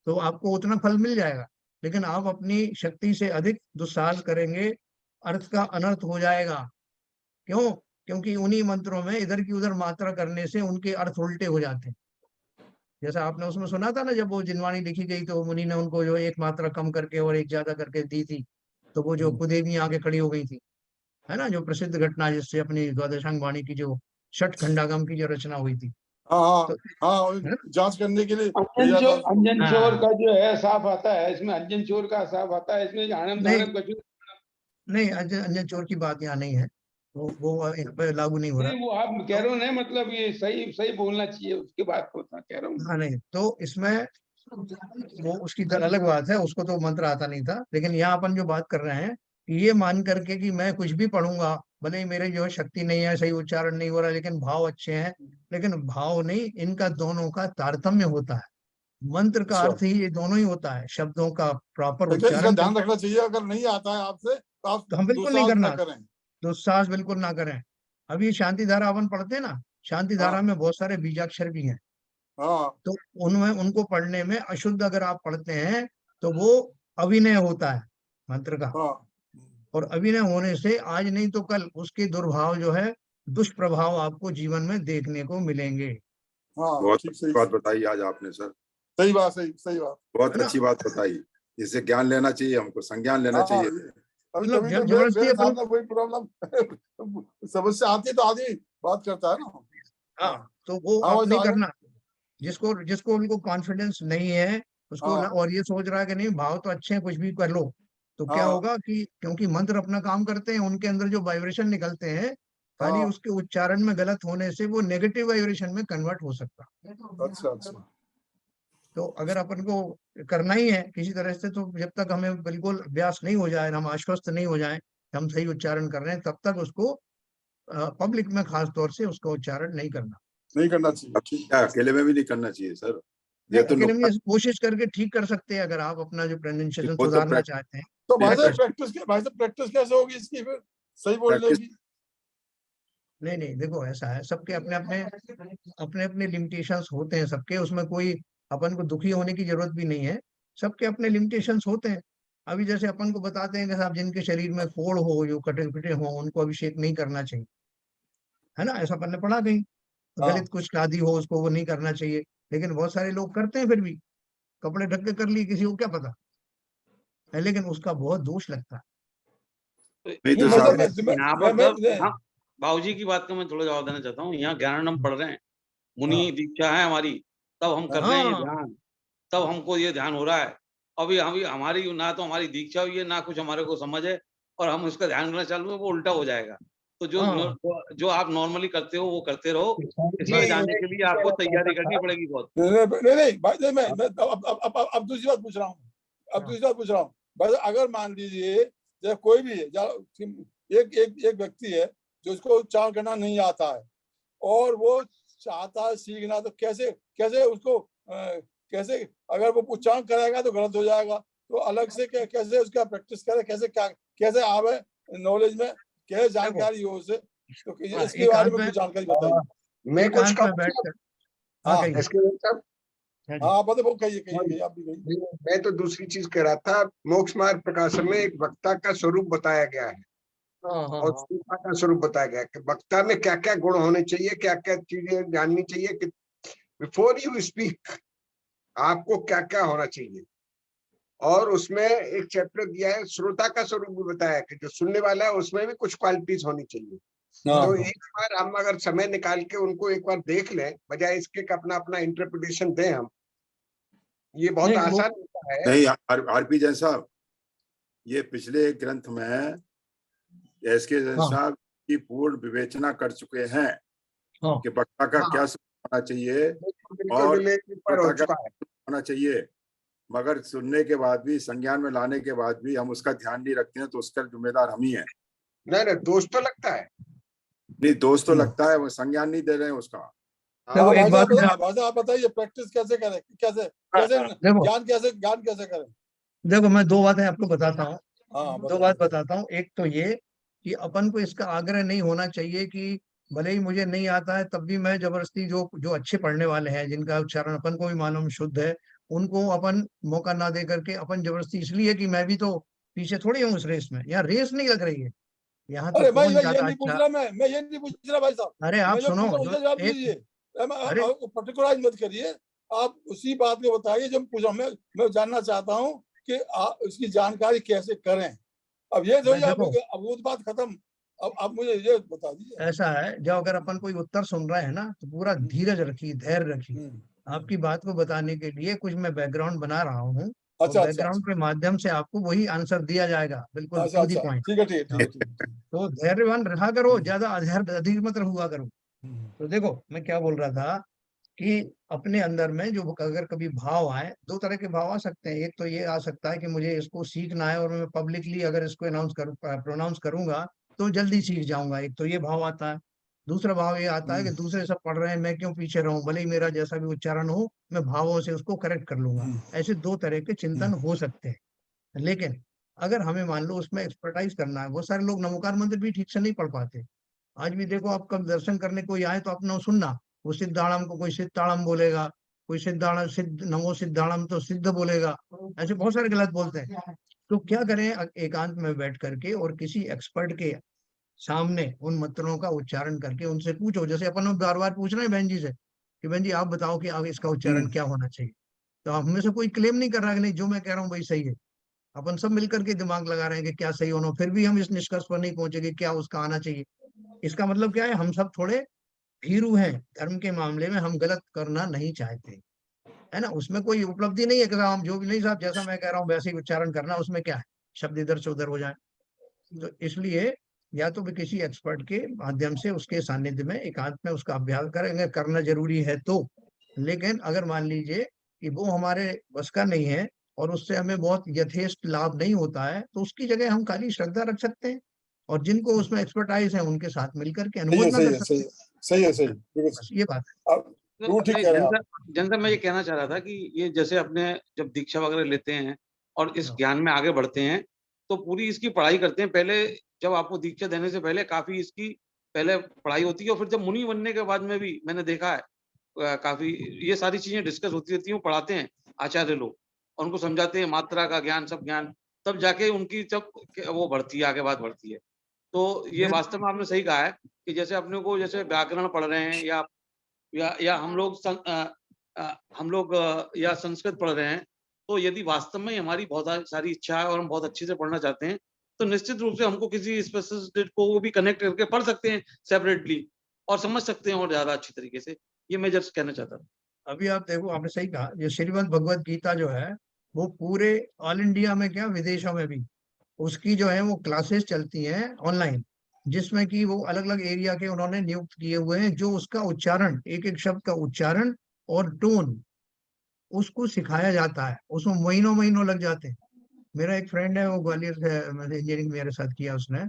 Speaker 1: तो आपको उतना फल मिल जाएगा। लेकिन आप अपनी शक्ति से अधिक दुस्साहस करेंगे, अर्थ का अनर्थ हो जाएगा। क्यों? क्योंकि उन्हीं मंत्रों में इधर की उधर मात्रा करने से उनके अर्थ उल्टे हो जाते हैं। जैसा आपने उसमें सुना था ना, जब वो जिनवाणी लिखी गई तो मुनि ने उनको जो एक मात्रा कम करके और एक ज्यादा करके दी थी, तो वो जो कुदेवी आके खड़ी हो गई थी, है ना, जो प्रसिद्ध घटना जिससे अपनी द्वादशांग वाणी की जो छठ खंडागम की जो रचना हुई थी।
Speaker 5: हाँ हाँ
Speaker 1: तो
Speaker 5: हाँ,
Speaker 1: है ना?
Speaker 5: जांच करने के लिए
Speaker 7: अंजन
Speaker 5: भेजा
Speaker 7: चोर,
Speaker 5: था।
Speaker 7: अंजन चोर
Speaker 1: हाँ,
Speaker 7: का जो है साफ आता है इसमें, अंजन चोर का साफ आता है इसमें, आनंद
Speaker 1: नहीं
Speaker 7: दानव कछु
Speaker 1: नहीं, अंजन अंजन चोर की बात यहाँ नहीं है, वो यहाँ पे लागू नहीं हो रहा।
Speaker 7: नहीं, वो आप कह
Speaker 1: तो
Speaker 7: रहे हो ना, मतलब ये सही सही बोलना चाहिए, उसके बाद को कह रहा हूँ।
Speaker 1: हाँ, नहीं तो इसमें वो उसकी अलग बात है, उसको तो मंत्र आता नहीं था। लेकिन यहाँ अपन जो बात कर रहे हैं कि ये मान करके कि मैं कुछ भी पढ़ूंगा, भले ही मेरे जो है शक्ति नहीं है, सही उच्चारण नहीं हो रहा, लेकिन भाव अच्छे हैं। लेकिन भाव नहीं, इनका दोनों का तारतम्य होता है। मंत्र का
Speaker 5: अच्छा,
Speaker 1: अर्थ ही ये दोनों ही होता है, शब्दों का प्रॉपर
Speaker 5: लेकिन इसका
Speaker 1: उच्चारण
Speaker 5: ध्यान
Speaker 1: करके।
Speaker 5: रखना चाहिए, अगर नहीं आता है आपसे तो आप
Speaker 1: तो हम बिल्कुल नहीं
Speaker 5: दुस्साहस न
Speaker 1: करना,
Speaker 5: करें।
Speaker 1: दुस्साहस बिल्कुल ना करें। अभी शांति धारा अपन पढ़ते हैं ना, शांति धारा
Speaker 5: हाँ
Speaker 1: में बहुत सारे बीजाक्षर भी हैं।
Speaker 5: हाँ
Speaker 1: तो उनमें उनको पढ़ने में अशुद्ध अगर आप पढ़ते हैं, तो वो अभिनय होता है मंत्र का,
Speaker 5: हाँ
Speaker 1: और अभिनय होने से आज नहीं तो कल उसके दुर्भाव जो है, दुष्प्रभाव आपको जीवन में देखने को मिलेंगे।
Speaker 5: हाँ,
Speaker 2: बहुत
Speaker 5: ठीक,
Speaker 2: अच्छी
Speaker 5: सही
Speaker 2: बात बताई आज आपने सर,
Speaker 5: सही बात, सही बात।
Speaker 2: बहुत
Speaker 1: है ना?
Speaker 2: अच्छी बात बताई। इससे ज्ञान लेना चाहिए, हमको संज्ञान लेना
Speaker 5: हाँ,
Speaker 2: चाहिए।
Speaker 5: अभी
Speaker 1: मतलब
Speaker 5: तभी तो
Speaker 1: जबरदस्ती
Speaker 5: मेरे
Speaker 1: अपन,
Speaker 5: सामने कोई प्रॉब्लम समस्या आती है तो आदमी बात करता है ना।
Speaker 1: हाँ, तो वो
Speaker 5: हाँ
Speaker 1: आप
Speaker 5: वैसे
Speaker 1: नहीं
Speaker 5: आगे।
Speaker 1: करना। जिसको जिसको उनको कॉन्फिडेंस नहीं है, उसको
Speaker 5: हाँ
Speaker 1: और ये सोच रहा है कि नहीं भाव तो अच्छे हैं, कुछ भी कर लो, तो क्या
Speaker 5: हाँ
Speaker 1: होगा कि क्योंकि मंत्र अपना काम करते हैं, उनके अंदर जो वाइब्रेशन निकलते हैं, खाली
Speaker 5: हाँ,
Speaker 1: उसके उच्चारण में गलत होने से वो नेगेटिव वाइब्रेशन में कन्वर्ट हो सकता है।
Speaker 5: अच्छा अच्छा।
Speaker 1: तो अगर अपन को करना ही है किसी तरह से, तो जब तक हमें बिल्कुल अभ्यास नहीं हो जाए, हम आश्वस्त नहीं हो जाए कि हम सही उच्चारण कर रहे हैं, तब तक उसको पब्लिक में खास तौर से उसका उच्चारण नहीं करना।
Speaker 5: नहीं करना चाहिए,
Speaker 2: अब
Speaker 5: ठीक।
Speaker 2: क्या अकेले में भी नहीं करना चाहिए सर, ये
Speaker 1: नहीं,
Speaker 2: तो
Speaker 1: अकेले में
Speaker 2: नुकसान।
Speaker 1: कोशिश करके ठीक कर सकते हैं, अगर आप अपना जो प्रोनाउंसिएशन
Speaker 2: वो तो
Speaker 1: सुधारना चाहते हैं।
Speaker 5: तो
Speaker 1: प्रैक्टिस,
Speaker 5: भाई साहब प्रैक्टिस कैसे होगी इसकी फिर सही बोलने
Speaker 2: प्रैक्टिस।
Speaker 5: की?
Speaker 1: नहीं नहीं, देखो ऐसा है, सबके अपने अपने अपने अपने लिमिटेशंस होते हैं सबके, उसमें कोई अपन को दुखी होने की जरूरत भी नहीं है। सबके अपने लिमिटेशंस होते हैं। अभी जैसे अपन को बताते हैं कि साहब जिनके शरीर में फोड़ हो, जो कटे पिटे हो, उनको अभिषेक नहीं करना चाहिए, है ना, ऐसा अपन ने पढ़ा कहीं।
Speaker 5: हाँ
Speaker 1: गलित कुछ आदि हो, उसको वो नहीं करना चाहिए। लेकिन बहुत सारे लोग करते हैं फिर भी, कपड़े ढक के कर लिए, किसी को क्या पता है, लेकिन उसका बहुत दोष लगता है।
Speaker 2: नहीं तो
Speaker 5: नहीं
Speaker 1: यहाँ
Speaker 5: मतलब
Speaker 2: साहब,
Speaker 1: पे
Speaker 4: यहाँ पर सर, हाँ, बाबूजी की बात का मैं थोड़ा जवाब देना चाहता हूँ। यहाँ ज्ञान हम पढ़ रहे हैं, मुनि दीक्षा है हमारी, तब हम कर रहे हैं ये
Speaker 1: हाँ
Speaker 4: ध्यान, तब हमको ये ध्यान हो रहा है। अभी हम हमारी ना तो हमारी दीक्षा हुई है, ना कुछ हमारे को समझ है, और हम उसका ध्यान करना चालू है, वो उल्टा हो जाएगा। तो
Speaker 1: हाँ,
Speaker 4: जो आप नॉर्मली करते हो वो करते रहो, इसमें जाने के लिए आपको तैयारी करनी पड़ेगी बहुत।
Speaker 5: नहीं भाई, नहीं मैं अब दूसरी बात पूछ रहा हूँ। अब दूसरी बात पूछ रहा हूँ भाई, अगर मान लीजिए जब कोई भी है, एक एक एक व्यक्ति है जो उसको उच्चारण करना नहीं आता है और वो चाहता है सीखना, तो कैसे कैसे उसको कैसे, अगर वो उच्चारण करेगा तो गलत हो जाएगा, तो अलग से कैसे उसका प्रैक्टिस करे, कैसे क्या कैसे आवे नॉलेज में, कैसे
Speaker 1: देखो,
Speaker 5: जानकारी हो उसे, तो इसके बारे
Speaker 1: एकांत
Speaker 5: में
Speaker 1: में,
Speaker 5: कुछ जानकारी बताइए।
Speaker 8: मैं कुछ
Speaker 1: एकांत में
Speaker 8: कहूँ
Speaker 1: बैठ
Speaker 8: साहब?
Speaker 1: कर, हाँ
Speaker 5: हाँ
Speaker 1: कहिए।
Speaker 8: इसके मतलब
Speaker 1: हाँ जी।
Speaker 5: हाँ बताइए, वो कहिए आप भी कहिए।
Speaker 8: मैं तो दूसरी चीज कह रहा था। मोक्ष मार्ग प्रकाशन में एक वक्ता का स्वरूप बताया गया है
Speaker 1: हाँ हाँ
Speaker 8: और
Speaker 1: हाँ,
Speaker 8: श्रोता का स्वरूप बताया गया है कि वक्ता में क्या क्या गुण होने चाहिए, क्या क्या चीजें जाननी चाहिए, कि बिफोर यू स्पीक आपको क्या क्या होना चाहिए। और उसमें एक चैप्टर दिया है श्रोता का स्वरूप भी बताया कि जो सुनने वाला है उसमें भी कुछ क्वालिटीज होनी चाहिए। तो एक बार हम अगर समय निकाल के उनको एक बार देख लें, बजाय इसके कि अपना अपना इंटरप्रिटेशन दें हम, ये बहुत
Speaker 1: नहीं, वो-
Speaker 8: आसान होता है।
Speaker 2: नहीं, आरपी जैन साहब, ये पिछले ग्रंथ में एसके जैन
Speaker 1: हाँ।
Speaker 2: साहब की पूर्ण विवेचना कर चुके हैं
Speaker 1: हाँ।
Speaker 2: कि वक्ता का
Speaker 8: हाँ।
Speaker 2: क्या स्वरूप होना चाहिए
Speaker 8: बिल्कुल
Speaker 2: और
Speaker 8: डिलीवरी पर हो
Speaker 2: श्रोता का
Speaker 8: चुका है।
Speaker 2: होना चाहिए, मगर सुनने के बाद भी, संज्ञान में लाने के बाद भी हम उसका ध्यान नहीं रखते हैं, तो उसका जिम्मेदार हम ही हैं।
Speaker 8: नहीं दोष तो लगता है।
Speaker 2: नहीं, दोस्त तो लगता है, वो संज्ञान नहीं दे रहे हैं उसका।
Speaker 1: देखो, एक बात मैं
Speaker 5: भाषा आप बताइए, प्रैक्टिस कैसे करें, कैसे कैसे
Speaker 1: देखो
Speaker 5: ज्ञान कैसे करें?
Speaker 1: देखो मैं दो बातें आपको बताता हूँ।
Speaker 5: हाँ,
Speaker 1: दो बात बताता हूँ। एक तो ये कि अपन को इसका आग्रह नहीं होना चाहिए कि भले ही मुझे नहीं आता है तब भी मैं जबरदस्ती, जो जो अच्छे पढ़ने वाले हैं जिनका उच्चारण अपन को भी मालूम शुद्ध है, उनको अपन मौका ना दे करके अपन जबरदस्ती, इसलिए कि मैं भी तो पीछे थोड़ी हूँ इस रेस में। यहाँ रेस नहीं लग रही है, यहाँ तो
Speaker 5: अरे भाई,
Speaker 1: कौन
Speaker 5: मैं ये
Speaker 1: ज्यादा
Speaker 5: नहीं पूछ
Speaker 1: अच्छा।
Speaker 5: रहा, मैं ये नहीं पूछ रहा भाई साहब।
Speaker 1: अरे आप
Speaker 5: मैं जो
Speaker 1: सुनो,
Speaker 5: पूछ रहा हूँ
Speaker 1: जो
Speaker 5: उसका जवाब
Speaker 1: एक,
Speaker 5: दीजिए।
Speaker 1: अरे
Speaker 5: पर्टिकुलराइज मत करिए, आप उसी बात को बताइए जो पूछ रहा हूँ। मैं जानना चाहता हूँ कि उसकी जानकारी कैसे करें। अब ये जो
Speaker 1: मैं देखो,
Speaker 5: अब वो बात खत्म। अब आप मुझे ये बता दीजिए।
Speaker 1: ऐसा है, जब अगर अपन कोई उत्तर सुन रहे हैं ना तो पूरा धीरज रखिए, धैर्य रखिए। आपकी बात को बताने के लिए कुछ मैं बैकग्राउंड बना रहा हूँ, और
Speaker 5: अच्छा अच्छा
Speaker 1: बैकग्राउंड के माध्यम से आपको वही आंसर दिया जाएगा, बिल्कुल
Speaker 5: अच्छा
Speaker 1: टू दी
Speaker 5: अच्छा,
Speaker 1: पॉइंट।
Speaker 5: ठीक है ठीक है ठीक
Speaker 1: हाँ,
Speaker 5: है ठीक है।
Speaker 1: तो धैर्यवान रहा करो, ज्यादा अधिक मत हुआ करो। तो देखो मैं क्या बोल रहा था कि अपने अंदर में जो अगर कभी भाव आए, दो तरह के भाव आ सकते हैं। एक तो ये आ सकता है कि मुझे इसको सीखना है और मैं पब्लिकली अगर इसको अनाउंस करूँ, प्रोनाउंस करूंगा तो जल्दी सीख जाऊंगा, एक तो ये भाव आता है। दूसरा भाव ये आता है कि दूसरे सब पढ़ रहे हैं, मैं क्यों पीछे रहूं, भले ही मेरा जैसा भी उच्चारण हो, मैं भावों से उसको करेक्ट कर लूंगा। ऐसे दो तरह के चिंतन हो सकते हैं। लेकिन अगर हमें मान लो उसमें एक्सपर्टाइज करना है, बहुत सारे लोग नमोकार मंत्र भी ठीक से नहीं पढ़ पाते। आज भी देखो, आप कब दर्शन करने कोई आए तो आपने सुनना, वो सिद्धाणम को कोई सिद्धाणम बोलेगा, कोई सिद्धाणम, सिद्ध नमो सिद्धाणम तो सिद्ध बोलेगा। ऐसे बहुत सारे गलत बोलते हैं। तो क्या करें, एकांत में बैठ करके और किसी एक्सपर्ट के सामने उन मंत्रों का उच्चारण करके उनसे पूछो। जैसे अपन बार बार पूछ रहे हैं बहन जी से कि बहन जी आप बताओ कि आगे इसका उच्चारण क्या होना चाहिए। तो हम में से कोई क्लेम नहीं कर रहा कि नहीं जो मैं कह रहा हूँ वही सही है। अपन सब मिलकर के दिमाग लगा रहे हैं कि क्या सही होना, फिर भी हम इस निष्कर्ष पर नहीं पहुंचे कि क्या उसका आना चाहिए। इसका मतलब क्या है, हम सब थोड़े भीरू हैं धर्म के मामले में, हम गलत करना नहीं चाहते, है ना। उसमें कोई उपलब्धि नहीं है कि हम जो भी, नहीं साहब जैसा मैं कह रहा हूँ वैसे ही उच्चारण करना, उसमें क्या है, शब्द इधर से उधर हो जाए। तो इसलिए या तो भी किसी एक्सपर्ट के माध्यम से उसके सानिध्य में एकांत में उसका अभ्यास करेंगे, करना जरूरी है तो। लेकिन अगर मान लीजिए कि वो हमारे बस का नहीं है और उससे हमें बहुत यथेष्ट लाभ नहीं होता है, तो उसकी जगह हम खाली श्रद्धा रख सकते हैं, और जिनको उसमें एक्सपर्टाइज है उनके साथ मिलकर के
Speaker 5: सही है
Speaker 1: अनुमोदना
Speaker 5: सही
Speaker 1: कर
Speaker 5: है
Speaker 1: सकते
Speaker 5: सही
Speaker 1: हैं।
Speaker 5: है सही है सही है, बिल्कुल
Speaker 1: बस
Speaker 5: सही।
Speaker 1: ये बात
Speaker 5: अब बिल्कुल ठीक कह रहे हैं आप।
Speaker 4: जनता मैं ये कहना चाह रहा था कि ये जैसे अपने जब दीक्षा वगैरह लेते हैं और इस
Speaker 1: है।
Speaker 4: ज्ञान में आगे बढ़ते हैं, तो पूरी इसकी पढ़ाई करते हैं। पहले जब आपको दीक्षा देने से पहले काफी इसकी पहले पढ़ाई होती है, और फिर जब मुनि बनने के बाद में भी मैंने देखा है काफी ये सारी चीजें डिस्कस होती रहती हैं, पढ़ाते हैं आचार्य लोग और उनको समझाते हैं मात्रा का ज्ञान, सब ज्ञान, तब जाके उनकी जब वो बढ़ती है, आगे बात बढ़ती है। तो ये
Speaker 1: मेरे-
Speaker 4: वास्तव में आपने सही कहा है कि जैसे अपने को जैसे व्याकरण पढ़ रहे हैं या हम लोग या संस्कृत पढ़ रहे हैं, तो यदि वास्तव में हमारी बहुत सारी इच्छा है और हम बहुत अच्छे से पढ़ना चाहते हैं, तो निश्चित रूप से हमको किसी स्पेशलिस्ट को भी कनेक्ट करके पढ़ सकते हैं सेपरेटली और समझ सकते हैं और ज्यादा अच्छी तरीके से। ये मैं जस्ट कहना चाहता था।
Speaker 1: अभी आप देखो, आपने सही कहा, ये श्रीमद् भगवत गीता जो है वो पूरे ऑल इंडिया में क्या, विदेशों में भी उसकी जो है वो क्लासेस चलती हैं ऑनलाइन, जिसमें कि वो अलग अलग एरिया के उन्होंने नियुक्त किए हुए हैं, जो उसका उच्चारण, एक एक शब्द का उच्चारण और टोन उसको सिखाया जाता है। उसमें महीनों महीनों लग जाते हैं। मेरा एक फ्रेंड है, वो ग्वालियर से इंजीनियरिंग मेरे साथ किया उसने।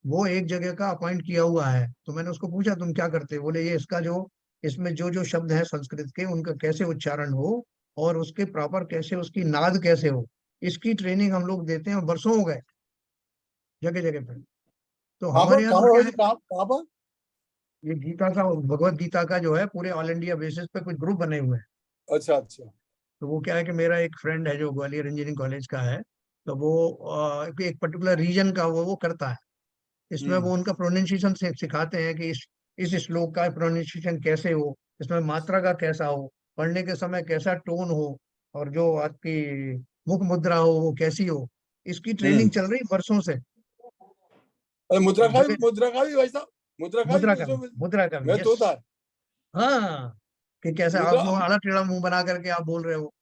Speaker 1: वो एक जगह का अपॉइंट किया हुआ है, तो मैंने उसको पूछा तुम क्या करते हो, बोले ये इसका जो, इसमें जो जो शब्द है संस्कृत के उनका कैसे उच्चारण हो और उसके प्रॉपर कैसे, उसकी नाद कैसे हो, इसकी ट्रेनिंग हम लोग देते हैं। और वर्षों हो गए जगह जगह पे। तो हमारे यहाँ
Speaker 5: कहाँ
Speaker 1: तो
Speaker 5: पर
Speaker 1: क्या
Speaker 5: वैसे
Speaker 1: है,
Speaker 5: कहाँ पर?
Speaker 1: ये गीता का, भगवत गीता का जो है पूरे ऑल इंडिया बेसिस पे कुछ ग्रुप बने हुए हैं।
Speaker 5: अच्छा अच्छा।
Speaker 1: तो वो क्या है कि मेरा एक फ्रेंड है जो ग्वालियर इंजीनियरिंग कॉलेज का है, तो वो एक पर्टिकुलर रीजन का वो करता है। इसमें वो उनका प्रोनाउंसिएशन सिखाते हैं कि इस श्लोक का प्रोनाउंसिएशन कैसे हो, इसमें मात्रा का कैसा हो, पढ़ने के समय कैसा टोन हो, और जो आपकी मुख मुद्रा हो वो कैसी हो, इसकी ट्रेनिंग चल रही वर्षों से।
Speaker 5: अरे मुद्रा का
Speaker 1: जगह-
Speaker 5: भी भाई साहब, मुद्रा का
Speaker 1: मुद्रा
Speaker 5: भी
Speaker 1: का भी,
Speaker 5: उसमें
Speaker 1: मुद्रा का भी,
Speaker 5: महत्व होता है।
Speaker 1: हाँ, कि कैसे आप
Speaker 5: मुद्रा,
Speaker 1: जो आड़ा टेढ़ा मुंह बना करके आप बोल रहे हो,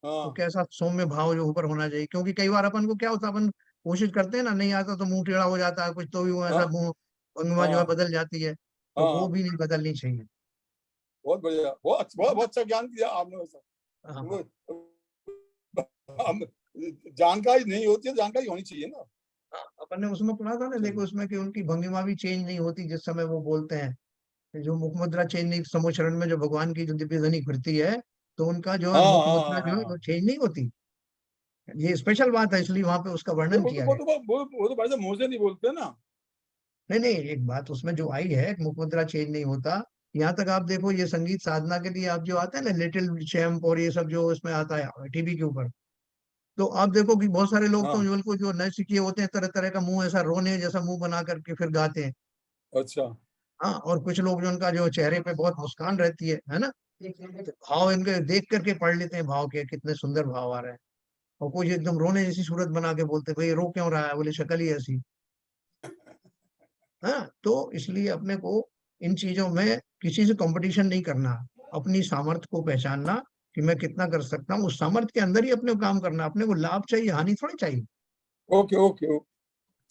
Speaker 1: तो
Speaker 5: हाँ
Speaker 1: कैसा सौम्य भाव जो ऊपर होना चाहिए। क्योंकि कई बार अपन को क्या होता है, अपन कोशिश करते हैं ना, नहीं आता तो मुंह टेढ़ा हो जाता है कुछ, तो भी वो ऐसा
Speaker 5: हाँ
Speaker 1: मुंह भंगिमा जो है
Speaker 5: हाँ
Speaker 1: बदल जाती है, तो वो
Speaker 5: हाँ,
Speaker 1: भी नहीं बदलनी चाहिए।
Speaker 5: बहुत बढ़िया, बहुत अच्छा ज्ञान दिया आपने वैसा।
Speaker 1: हाँ,
Speaker 5: हम जानकारी नहीं होती है, जानकारी होनी चाहिए ना।
Speaker 1: हाँ, अपन ने उसमें पढ़ा था ना, देखो उसमें कि उनकी भंगिमा भी चेंज नहीं होती जिस समय वो बोलते हैं, कि जो मुख मुद्रा चेंज नहीं, समोचरण में जो भगवान की जो दिव्य ध्वनि फिरती है, तो उनका जो है
Speaker 5: हाँ
Speaker 1: मुख
Speaker 5: हाँ
Speaker 1: मुद्रा
Speaker 5: हाँ
Speaker 1: जो है
Speaker 5: हाँ,
Speaker 1: वो चेंज नहीं होती। ये स्पेशल बात है, इसलिए वहां पे उसका वर्णन किया गया।
Speaker 5: वो तो भाई साहब मुंह से नहीं बोलते ना।
Speaker 1: नहीं नहीं, एक बात उसमें जो आई है, मुख मुद्रा चेंज नहीं होता। यहाँ तक आप देखो, ये संगीत साधना के लिए आप जो आता है ना, लिटिल चैम्प और ये सब जो इसमें आता है टीवी के ऊपर, तो आप देखो कि बहुत सारे लोग तो
Speaker 5: हाँ,
Speaker 1: बिल्कुल जो नए सीखे होते हैं, तरह तरह का मुंह, ऐसा रोने जैसा मुंह बना करके फिर गाते हैं।
Speaker 5: अच्छा
Speaker 1: हाँ, और कुछ लोग जो उनका जो चेहरे पे बहुत मुस्कान रहती है ना, तो भाव इनके देख करके पढ़ लेते हैं, भाव के कितने सुंदर भाव आ रहे हैं। और कुछ एकदम रोने जैसी सूरत बना के बोलते हैं, भाई रो क्यों रहा है, बोले शक्ल ही ऐसी। हाँ, तो इसलिए अपने को इन चीजों में किसी से कंपटीशन नहीं करना, अपनी सामर्थ्य को पहचानना कि मैं कितना कर सकता हूँ, उस सामर्थ्य के अंदर ही अपने को काम करना। अपने को लाभ चाहिए, हानि थोड़ी चाहिए।
Speaker 5: Okay okay okay,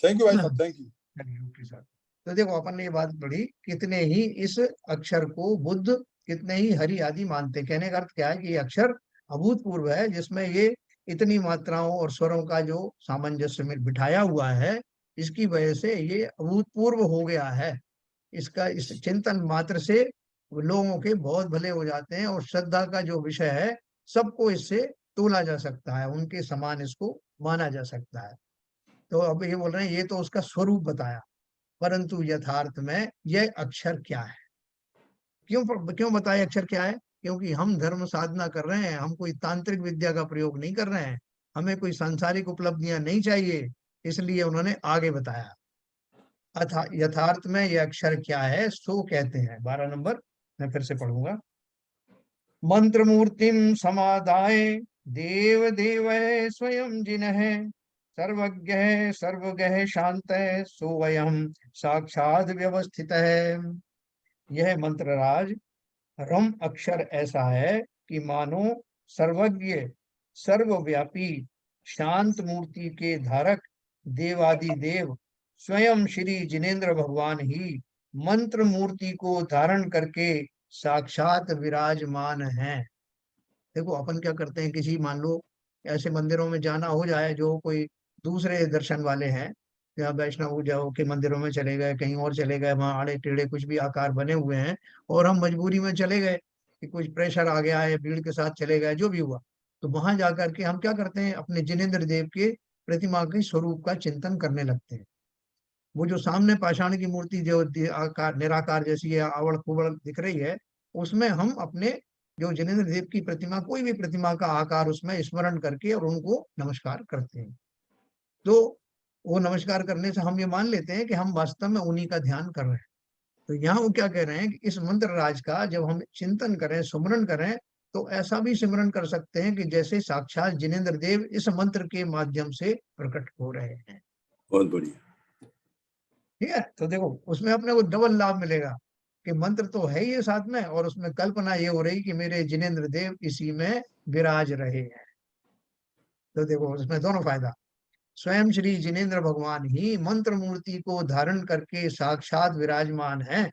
Speaker 5: thank you भाई
Speaker 1: हाँ,
Speaker 5: साहब, थैंक यू।
Speaker 1: चलिए, ओके सर। तो देखो अपन ने ये बात पढ़ी, कितने ही इस अक्षर को बुद्ध, कितने ही हरि आदि मानते। कहने का अर्थ क्या है कि ये अक्षर अभूतपूर्व है, जिसमें ये इतनी मात्राओं और स्वरों का जो सामंजस्य में बिठाया हुआ है, इसकी वजह से ये अभूतपूर्व हो गया है। इसका इस चिंतन मात्र से लोगों के बहुत भले हो जाते हैं, और श्रद्धा का जो विषय है, सबको इससे तोला जा सकता है, उनके समान इसको माना जा सकता है। तो अब ये बोल रहे हैं, ये तो उसका स्वरूप बताया, परंतु यथार्थ में यह अक्षर क्या है। क्यों बताया अक्षर क्या है? क्योंकि हम धर्म साधना कर रहे हैं, हम कोई तांत्रिक विद्या का प्रयोग नहीं कर रहे हैं, हमें कोई सांसारिक उपलब्धियां नहीं चाहिए, इसलिए उन्होंने आगे बताया। अथा यथार्थ में यह अक्षर क्या है, सो कहते हैं। 12 नंबर मैं फिर से पढ़ूंगा। मंत्र मूर्तिम समादाय देव देव स्वयं जिनः सर्वज्ञ सर्वगः शांत सोवयम साक्षात व्यवस्थित है। यह मंत्र राज रम अक्षर ऐसा है कि मानो सर्वज्ञ सर्वव्यापी शांत मूर्ति के धारक देवादि देव स्वयं श्री जिनेन्द्र भगवान ही मंत्र मूर्ति को धारण करके साक्षात विराजमान हैं। देखो अपन क्या करते हैं, किसी मान लो ऐसे मंदिरों में जाना हो जाए, जो कोई दूसरे दर्शन वाले हैं, या वैष्णव जाओ के मंदिरों में चले गए, कहीं और चले गए, वहां आड़े टेढ़े कुछ भी आकार बने हुए हैं, और हम मजबूरी में चले गए कि कुछ प्रेशर आ गया है, भीड़ के साथ चले गए, जो भी हुआ, तो वहां जाकर के हम क्या करते हैं, अपने जिनेन्द्र देव के प्रतिमा के स्वरूप का चिंतन करने लगते हैं। वो जो सामने पाषाण की मूर्ति जो आकार निराकार जैसी है, आवड़ खुबड़ दिख रही है, उसमें हम अपने जो जिनेन्द्र देव की प्रतिमा, कोई भी प्रतिमा का आकार उसमें स्मरण करके और उनको नमस्कार करते हैं। तो वो नमस्कार करने से हम ये मान लेते हैं कि हम वास्तव में उन्हीं का ध्यान कर रहे हैं। तो यहाँ वो क्या कह रहे हैं कि इस मंत्र राज का जब हम चिंतन करें, सुमरन करें, तो ऐसा भी सिमरन कर सकते हैं कि जैसे साक्षात जिनेन्द्र देव इस मंत्र के माध्यम से प्रकट हो रहे हैं।
Speaker 2: बहुत बढ़िया।
Speaker 1: ठीक है, तो देखो उसमें अपने को डबल लाभ मिलेगा कि मंत्र तो है ही है साथ में, और उसमें कल्पना ये हो रही कि मेरे जिनेन्द्र देव इसी में विराज रहे हैं। तो देखो उसमें दोनों फायदा, स्वयं श्री जिनेन्द्र भगवान ही मंत्र मूर्ति को धारण करके साक्षात विराजमान है।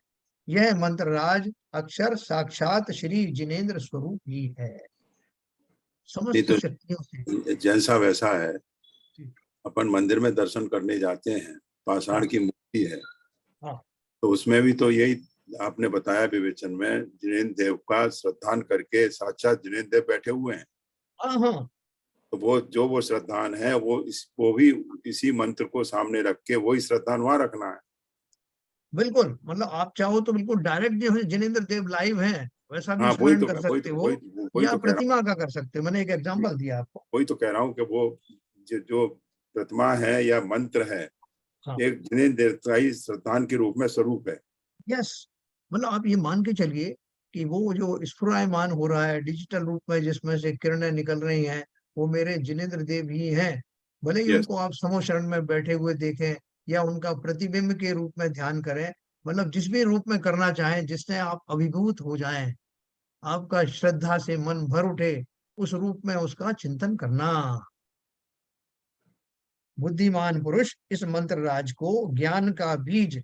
Speaker 1: यह मंत्र राज अक्षर साक्षात श्री जिनेन्द्र स्वरूप ही है,
Speaker 2: ये
Speaker 1: समस्त
Speaker 2: तो
Speaker 1: शक्तियों से।
Speaker 2: जैसा वैसा है, अपन मंदिर में दर्शन करने जाते हैं, पाषाण की मूर्ति है,
Speaker 1: हाँ,
Speaker 2: तो उसमें भी तो यही आपने बताया विवेचन में, जिनेन्द्र देव का श्रद्धान करके साक्षात जिनेन्द्र देव बैठे हुए हैं।
Speaker 1: हाँ, हाँ,
Speaker 2: तो वो श्रद्धान है, वो भी इसी मंत्र को सामने रख के वही श्रद्धान वहां रखना है।
Speaker 1: बिल्कुल, मतलब आप चाहो तो बिल्कुल डायरेक्ट जो है जिनेन्द्र देव लाइव हैं, वैसा भी
Speaker 2: हाँ,
Speaker 1: स्मरण कर सकते हो,
Speaker 2: वही
Speaker 1: या
Speaker 2: तो कह रहा
Speaker 1: प्रतिमा का कर सकते हो। मैंने एक
Speaker 2: हूँ,
Speaker 1: एग्जांपल दिया आपको।
Speaker 2: वही तो कह रहा हूँ कि वो जो प्रतिमा है या मंत्र है,
Speaker 1: हाँ,
Speaker 2: एक जिनेन्द्र देवता ही श्रद्धान के रूप में स्वरूप है।
Speaker 1: यस, मतलब आप ये मान के चलिए कि वो जो स्फुरायमान हो रहा है डिजिटल रूप में, जिसमें से किरणें निकल रही हैं, वो मेरे जिनेंद्र देव ही हैं। भले ही
Speaker 2: Yes.
Speaker 1: उनको आप समो शरण में बैठे हुए देखें या उनका प्रतिबिंब के रूप में ध्यान करें, मतलब जिस भी रूप में करना चाहें, जिससे आप अभिभूत हो जाएं, आपका श्रद्धा से मन भर उठे, उस रूप में उसका चिंतन करना। बुद्धिमान पुरुष इस मंत्र राज को ज्ञान का बीज,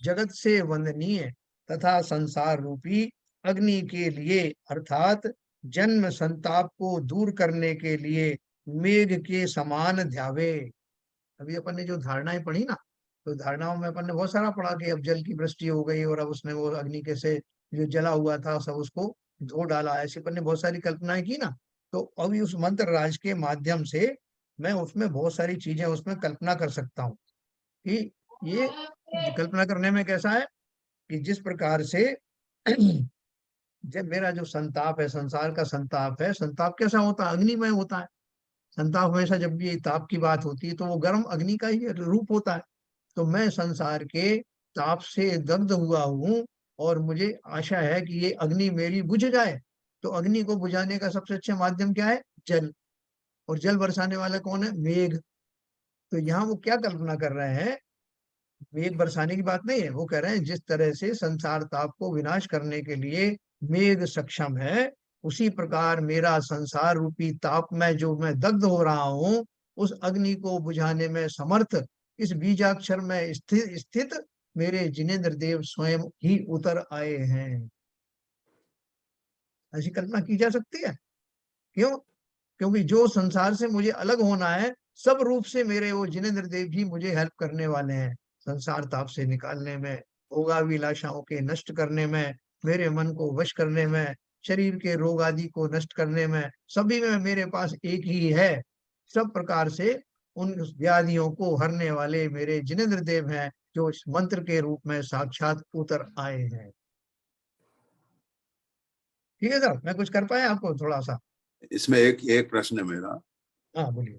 Speaker 1: जगत से वंदनीय तथा संसार रूपी अग्नि के लिए अर्थात जन्म संताप को दूर करने के लिए मेघ के समान ध्यावे। अभी अपन ने जो धारणाएं पढ़ी ना, तो धारणाओं में अपन ने बहुत सारा पढ़ा कि अब जल की वृष्टि हो गई और अब उसने वो अग्नि के से जो जला हुआ था सब उसको धो डाला, ऐसे अपन ने बहुत सारी कल्पनाएं की ना। तो अभी उस मंत्र राज के माध्यम से मैं उसमें बहुत सारी चीजें उसमें कल्पना कर सकता हूँ कि ये कल्पना करने में कैसा है कि जिस प्रकार से जब मेरा जो संताप है, संसार का संताप है, संताप कैसा होता है? अग्निमय होता है। संताप हमेशा जब भी ताप की बात होती है तो वो गर्म अग्नि का ही रूप होता है। तो मैं संसार के ताप से दग्ध हुआ हूँ और मुझे आशा है कि ये अग्नि मेरी बुझ जाए। तो अग्नि को बुझाने का सबसे अच्छा माध्यम क्या है? जल। और जल बरसाने वाला कौन है? मेघ। तो यहाँ वो क्या कल्पना कर रहे हैं? मेघ बरसाने की बात नहीं है, वो कह रहे हैं जिस तरह से संसार ताप को विनाश करने के लिए मेघ सक्षम है, उसी प्रकार मेरा संसार रूपी ताप में जो मैं दग्ध हो रहा हूँ, उस अग्नि को बुझाने में समर्थ इस बीजाक्षर में स्थित मेरे जिनेंद्र देव स्वयं ही उतर आए हैं। ऐसी कल्पना की जा सकती है। क्यों? क्योंकि जो संसार से मुझे अलग होना है, सब रूप से मेरे वो जिनेंद्र देव जी मुझे हेल्प करने वाले हैं। संसार ताप से निकालने में, भोगाभिलाषाओं के नष्ट करने में, मेरे मन को वश करने में, शरीर के रोग आदि को नष्ट करने में, सभी में मेरे पास एक ही है। सब प्रकार से उन व्याधियों को हरने वाले मेरे जिनेंद्र देव हैं, जो इस मंत्र के रूप में साक्षात उतर आए हैं। ठीक है सर, मैं कुछ कर पाया आपको थोड़ा सा?
Speaker 2: इसमें एक प्रश्न है मेरा।
Speaker 1: हाँ बोलिए।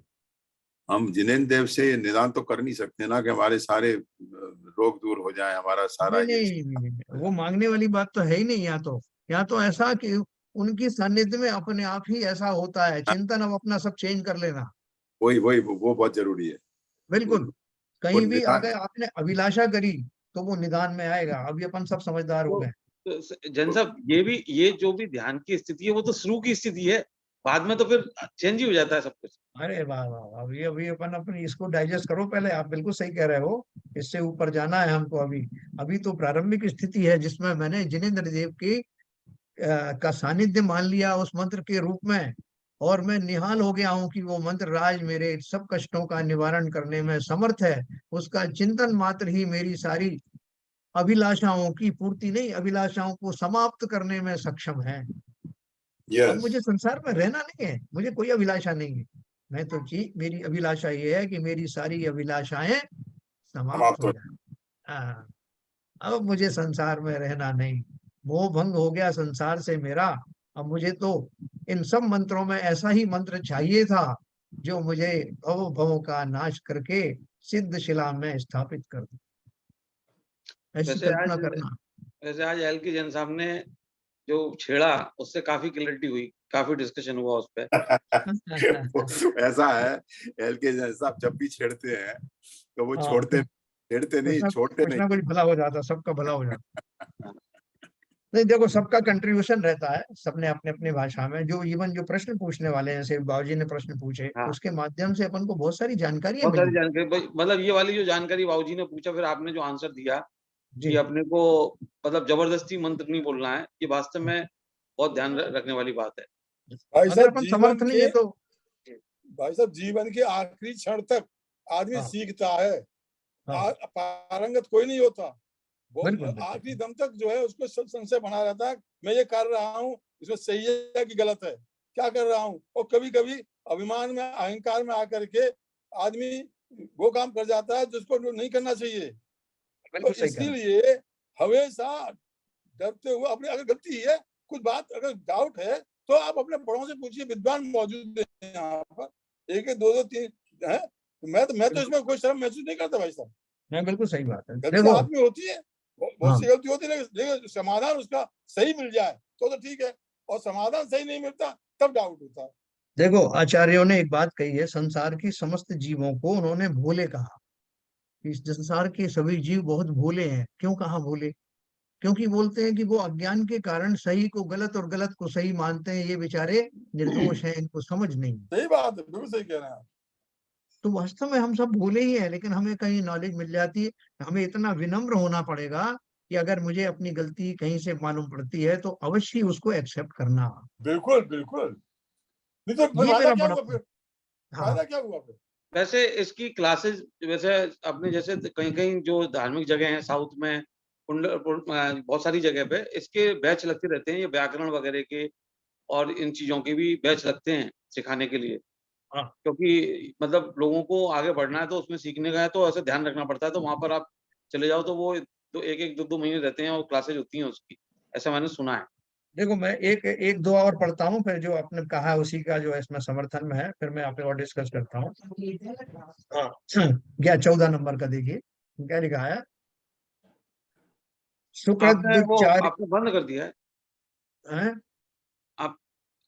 Speaker 2: हम जिनेंद्र देव से निदान तो कर नहीं सकते ना कि हमारे सारे रोग दूर हो जाए, हमारा सारा
Speaker 1: नहीं,
Speaker 2: ये
Speaker 1: नहीं, नहीं, नहीं, वो मांगने वाली बात तो है ही नहीं। यहाँ तो ऐसा कि उनकी सानिध्य में अपने आप ही ऐसा होता है। चिंतन अब अपना सब चेंज कर लेना।
Speaker 2: वही वो बहुत जरूरी है।
Speaker 1: बिल्कुल।
Speaker 2: वो
Speaker 1: कहीं भी
Speaker 2: निदान
Speaker 1: अगर आपने अभिलाषा करी तो वो निदान में आएगा। अभी अपन सब समझदार हो गए।
Speaker 4: जैन साहब, ये जो भी ध्यान की स्थिति है वो तो शुरू की स्थिति है, बाद में तो फिर चेंज ही हो जाता है सब कुछ।
Speaker 1: अरे वाह वाह वाह, अभी अपन अपनी इसको डाइजेस्ट करो पहले। आप बिल्कुल सही कह रहे हो, इससे ऊपर जाना है हमको। अभी तो प्रारंभिक स्थिति है जिसमें मैंने जिनेंद्र देव की का सानिध्य मान लिया उस मंत्र के रूप में, और मैं निहाल हो गया हूँ कि वो मंत्र राज मेरे सब कष्टों का निवारण करने में समर्थ है। उसका चिंतन मात्र ही मेरी सारी अभिलाषाओं की पूर्ति नहीं, अभिलाषाओं को समाप्त करने में सक्षम है। अब
Speaker 2: यस
Speaker 1: मुझे संसार में रहना नहीं है, मुझे कोई अभिलाषा नहीं है। मैं तो जी, मेरी अभिलाषा ये है कि मेरी सारी अभिलाषाएं समाप्त
Speaker 2: समाप्त
Speaker 1: हो
Speaker 2: हो।
Speaker 1: जाए। हाँ, अब मुझे संसार में रहना नहीं। मोह भंग हो गया संसार से मेरा। अब मुझे तो इन सब मंत्रों में ऐसा ही मंत्र चाहिए था जो मुझे भव भव का नाश करके सिद्ध शिला में स्थापित कर दे। ऐसी कल्पना करना।
Speaker 4: वैसे आज एल के जैन साहब ने जो छेड़ा उससे काफी क्लैरिटी हुई, काफी डिस्कशन हुआ उस पे।
Speaker 2: ऐसा है, एल के जैन साहब जब भी छेड़ते हैं तो वो छेड़ते नहीं, छोड़ते
Speaker 1: कुछ
Speaker 2: नहीं।
Speaker 1: ना कुछ भला हो जाता, सबका भला हो जाता। नहीं देखो, सबका कंट्रीब्यूशन रहता है, सबने अपने अपनी भाषा में जो इवन जो प्रश्न पूछने वाले हैं, जैसे बाबूजी ने प्रश्न पूछे,
Speaker 4: हाँ।
Speaker 1: उसके माध्यम से अपन को बहुत सारी जानकारी
Speaker 4: बहुत सारी
Speaker 1: मिली।
Speaker 4: जानकारी, मतलब ये वाली जो जानकारी बाबूजी ने पूछा, फिर आपने जो आंसर दिया
Speaker 1: जी
Speaker 4: कि अपने को मतलब जबरदस्ती मंत्र नहीं बोलना है, ये वास्तव में बहुत ध्यान रखने वाली बात है।
Speaker 5: भाई
Speaker 1: अगर
Speaker 5: साहब
Speaker 1: अपन समर्थ नहीं है तो
Speaker 5: जीवन के आखिरी क्षण तक आदमी
Speaker 1: हाँ,
Speaker 5: सीखता है।
Speaker 1: हाँ,
Speaker 5: पारंगत कोई नहीं होता। वो
Speaker 1: बिल्कुल, बिल्कुल।
Speaker 5: आखिरी दम तक जो है उसको सब संशय बना रहता है, मैं ये कर रहा हूँ इसमें सही है कि गलत है, क्या कर रहा हूँ। और कभी कभी अभिमान में, अहंकार में आकर के आदमी वो काम कर जाता है जिसको नहीं करना चाहिए। तो
Speaker 1: बिल्कुल सही कहा।
Speaker 5: इसीलिए हमेशा डरते हुए अपने, अगर गलती है कुछ बात, अगर डाउट है तो आप अपने बड़ों से पूछिए, विद्वान मौजूद है यहाँ पर, एक दो दो तीन है। मैं तो इसमें कोई शर्म महसूस नहीं करता भाई साहब।
Speaker 1: नहीं, बिल्कुल सही बात है।
Speaker 5: गलती
Speaker 1: देखो,
Speaker 5: हाथ में होती है, बहुत सी गलती होती है, लेकिन समाधान उसका सही मिल जाए तो ठीक है, और समाधान सही नहीं मिलता तब डाउट होता है।
Speaker 1: देखो आचार्यों ने एक बात कही है, संसार की समस्त जीवों को उन्होंने भोले कहा। इस संसार के सभी जीव बहुत भोले हैं। क्यों कहा भोले? क्योंकि बोलते हैं कि वो अज्ञान के कारण सही को गलत और गलत को सही मानते हैं, ये बेचारे निर्दोष हैं, इनको समझ नहीं।
Speaker 5: सही बात है, बिल्कुल सही कह रहे हैं आप।
Speaker 1: तो वास्तव में हम सब भोले ही हैं, लेकिन हमें कहीं नॉलेज मिल जाती है। हमें इतना विनम्र होना पड़ेगा कि अगर मुझे अपनी गलती कहीं से मालूम पड़ती है तो अवश्य उसको एक्सेप्ट करना।
Speaker 5: बिल्कुल बिल्कुल, नहीं तो फिर
Speaker 1: ये
Speaker 5: फायदा
Speaker 1: मेरा
Speaker 5: क्या
Speaker 1: बड़ा,
Speaker 5: हुआ फिर?
Speaker 1: हाँ
Speaker 5: फायदा क्या हुआ फिर?
Speaker 4: वैसे इसकी क्लासेस, वैसे अपने जैसे कहीं कहीं जो धार्मिक जगह हैं साउथ में, बहुत सारी जगह पे इसके बैच लगते रहते हैं, ये व्याकरण वगैरह के और इन चीजों के भी बैच लगते हैं सिखाने के लिए।
Speaker 1: हाँ।
Speaker 4: क्योंकि मतलब लोगों को आगे बढ़ना है तो उसमें सीखने का है, तो ऐसे ध्यान रखना पड़ता है। तो वहां पर आप चले जाओ तो वो तो एक दो महीने रहते हैं और क्लासेज होती हैं उसकी, ऐसा मैंने सुना है।
Speaker 1: देखो मैं एक दो और पढ़ता हूँ, फिर जो आपने कहा है उसी का जो है इसमें समर्थन में है, फिर मैं आप और डिस्कस करता हूँ। हाँ, क्या 14 नंबर का देखिए क्या लिखा है। सुकृत
Speaker 4: आपने बंद कर दिया है?
Speaker 1: हैं?
Speaker 4: आप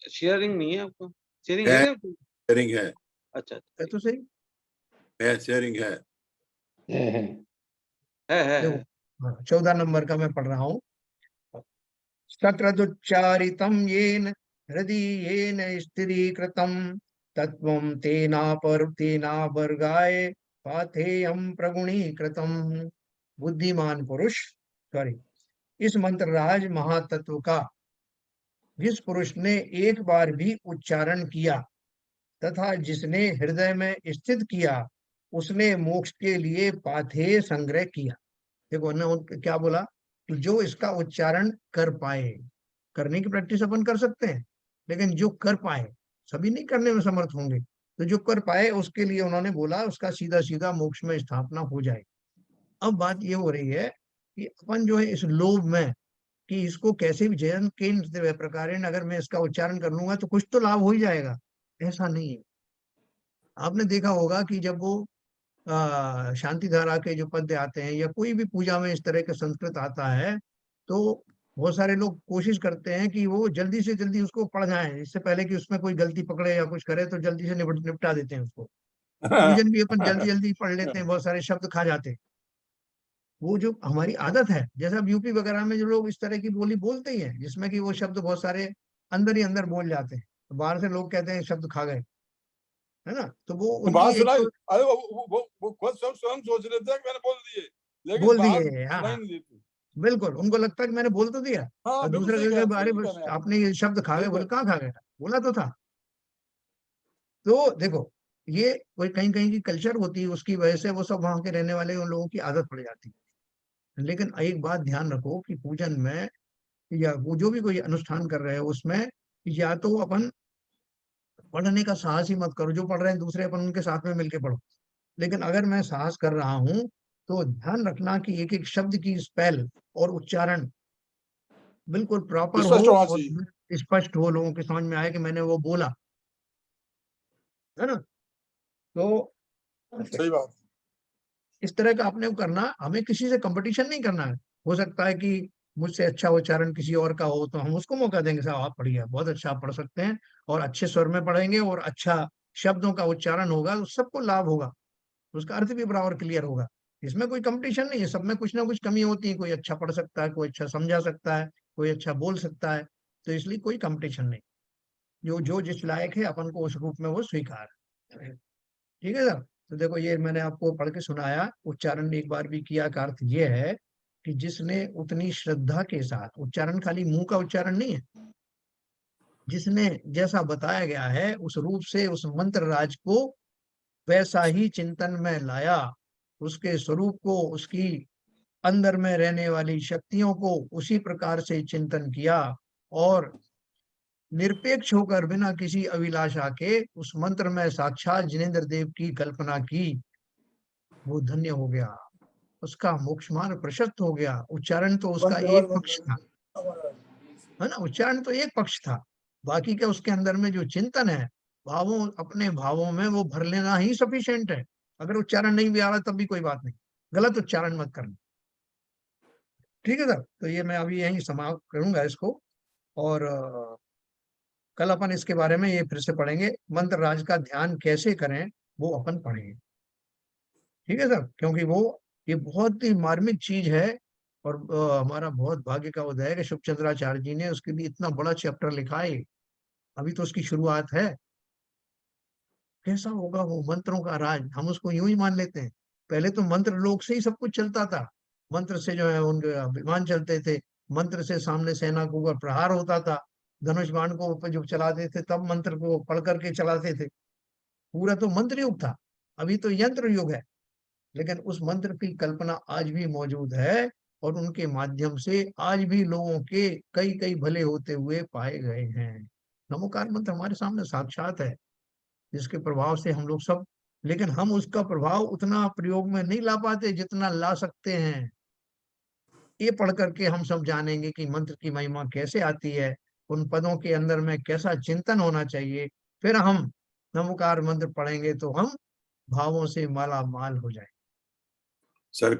Speaker 4: शेयरिंग नहीं है आपको? शेयरिंग
Speaker 2: है,
Speaker 4: है क्या?
Speaker 2: शेयरिंग है,
Speaker 4: अच्छा
Speaker 1: है तो सही।
Speaker 2: शेयरिंग है।
Speaker 4: है।
Speaker 1: देखो 14 नंबर का मैं पढ़ रहा हूँ। सकृदुच्चारितं येन हृदि येन स्थिरीकृतं तत्त्वं तेनावर्गाय पाथेयं प्रगुणीकृतं। बुद्धिमान पुरुष, सॉरी, इस मंत्र राज महातत्व का जिस पुरुष ने एक बार भी उच्चारण किया तथा जिसने हृदय में स्थित किया, उसने मोक्ष के लिए पाथेय संग्रह किया। देखो उन्होंने क्या बोला कि जो इसका उच्चारण कर पाए, करने की प्रैक्टिस अपन कर सकते हैं, लेकिन जो कर पाए, सभी नहीं करने में समर्थ होंगे, तो जो कर पाए उसके लिए उन्होंने बोला उसका सीधा सीधा मोक्ष में स्थापना हो जाए। अब बात ये हो रही है कि अपन जो है इस लोभ में कि इसको कैसे भी जयन के प्रकार अगर मैं इसका उच्चारण कर लूंगा तो कुछ तो लाभ हो ही जाएगा, ऐसा नहीं है। आपने देखा होगा कि जब वो शांति धारा के जो पद्य आते हैं या कोई भी पूजा में इस तरह का संस्कृत आता है, तो बहुत सारे लोग कोशिश करते हैं कि वो जल्दी से जल्दी उसको पढ़ जाएं, इससे पहले कि उसमें कोई गलती पकड़े या कुछ करे, तो जल्दी से निपटा देते हैं उसको। पूजन भी अपन जल्दी जल्दी पढ़ लेते हैं, बहुत सारे शब्द खा जाते हैं। वो जो हमारी आदत है, जैसे अब यूपी वगैरह में जो लोग इस तरह की बोली बोलते ही हैं जिसमें कि वो शब्द बहुत सारे अंदर ही अंदर बोल जाते हैं, तो बाहर से लोग कहते हैं शब्द खा गए, है ना, तो वो उनकी
Speaker 5: बात
Speaker 1: एक
Speaker 5: सुनाई,
Speaker 1: तो
Speaker 5: अरे वो खुद सब स्वयं सोच रहे थे कि मैंने बोल दिए, लेकिन
Speaker 1: बोल
Speaker 5: बात
Speaker 1: दिए। हाँ
Speaker 5: सुनाई नहीं देती।
Speaker 1: बिल्कुल, उनको लगता है कि मैंने बोल तो दिया,
Speaker 5: हाँ
Speaker 1: और
Speaker 5: बिल्कुल
Speaker 1: दूसरे
Speaker 5: सही कह
Speaker 1: के
Speaker 5: रहे हैं,
Speaker 1: बारे
Speaker 5: सही
Speaker 1: में
Speaker 5: कह रहे हैं आप,
Speaker 1: आपने ये शब्द खा गए, बोले
Speaker 5: बिल्कुल।
Speaker 1: कहाँ खा गया, बोला तो था। तो देखो ये कोई कहीं कहीं की कल्चर होती है, उसकी वजह से वो सब वहां के रहने वाले उन लोगों की आदत पड़ जाती है। लेकिन एक बात ध्यान रखो कि पूजन में या वो जो भी कोई अनुष्ठान कर रहे हो उसमें, या तो अपन पढ़ने का साहस ही मत करो, जो पढ़ रहे हैं दूसरे अपन उनके साथ में मिलके पढ़ो। लेकिन अगर मैं साहस कर रहा हूं तो ध्यान रखना कि एक एक शब्द की स्पेल और उच्चारण बिल्कुल प्रॉपर हो
Speaker 5: स्पष्ट होना
Speaker 1: और
Speaker 5: चाहिए।
Speaker 1: स्पष्ट हो, लोगों के समझ में आए कि मैंने वो बोला, है ना। तो
Speaker 5: सही बात।
Speaker 1: इस तरह का आपने को करना, हमें किसी से कंपटीशन नहीं करना है। हो सकता है कि मुझसे अच्छा उच्चारण किसी और का हो तो हम उसको मौका देंगे, साहब आप पढ़िए, बहुत अच्छा आप पढ़ सकते हैं, और अच्छे स्वर में पढ़ेंगे और अच्छा शब्दों का उच्चारण होगा तो सबको लाभ होगा, उसका अर्थ भी बराबर क्लियर होगा। इसमें कोई कंपटीशन नहीं है, सब में कुछ ना कुछ कमी होती है, कोई अच्छा पढ़ सकता है, कोई अच्छा समझा सकता है, कोई अच्छा बोल सकता है, तो इसलिए कोई कंपटीशन नहीं। जो जो जिस लायक है अपन को उस रूप में वो स्वीकार है। ठीक है सर। तो देखो ये मैंने आपको पढ़ के सुनाया, उच्चारण एक बार भी किया का अर्थ ये है कि जिसने उतनी श्रद्धा के साथ, उच्चारण खाली मुंह का उच्चारण नहीं है, जिसने जैसा बताया गया है उस रूप से उस मंत्र राज को वैसा ही चिंतन में लाया, उसके स्वरूप को, उसकी अंदर में रहने वाली शक्तियों को उसी प्रकार से चिंतन किया, और निरपेक्ष होकर बिना किसी अभिलाषा के उस मंत्र में साक्षात जिनेन्द्र देव की कल्पना की, वो धन्य हो गया, उसका मोक्ष मार्ग प्रशस्त हो गया। उच्चारण तो उसका एक पक्ष था, है ना, उच्चारण तो एक पक्ष था, बाकी क्या उसके अंदर में जो चिंतन है, भावों, अपने भावों में वो भर लेना ही सफिशिएंट है। अगर उच्चारण नहीं भी आ रहा तब भी कोई बात नहीं, गलत उच्चारण मत करना। ठीक है सर, तो ये मैं अभी यहीं समाप्त करूंगा इसको, और कल अपन इसके बारे में ये फिर से पढ़ेंगे, मंत्र राज का ध्यान कैसे करें वो अपन पढ़ेंगे, ठीक है सर, क्योंकि वो ये बहुत ही मार्मिक चीज है। और हमारा बहुत भाग्य का उदय है कि शुभ चंद्राचार्य जी ने उसके लिए इतना बड़ा चैप्टर लिखा है। अभी तो उसकी शुरुआत है। कैसा होगा वो मंत्रों का राज, हम उसको यूं ही मान लेते हैं। पहले तो मंत्र लोक से ही सब कुछ चलता था, मंत्र से जो है उनके विमान चलते थे, मंत्र से सामने सेना के ऊपर प्रहार होता था, धनुष बाण को ऊपर जो चलाते थे तब मंत्र को पढ़ करके चलाते थे। पूरा तो मंत्र युग था, अभी तो यंत्र युग है। लेकिन उस मंत्र की कल्पना आज भी मौजूद है, और उनके माध्यम से आज भी लोगों के कई कई भले होते हुए पाए गए हैं। नमोकार मंत्र हमारे सामने साक्षात है, जिसके प्रभाव से हम लोग सब, लेकिन हम उसका प्रभाव उतना प्रयोग में नहीं ला पाते जितना ला सकते हैं। ये पढ़ करके हम सब जानेंगे कि मंत्र की महिमा कैसे आती है, उन पदों के अंदर में कैसा चिंतन होना चाहिए। फिर हम नमोकार मंत्र पढ़ेंगे तो हम भावों से माला माल हो जाए।
Speaker 2: सर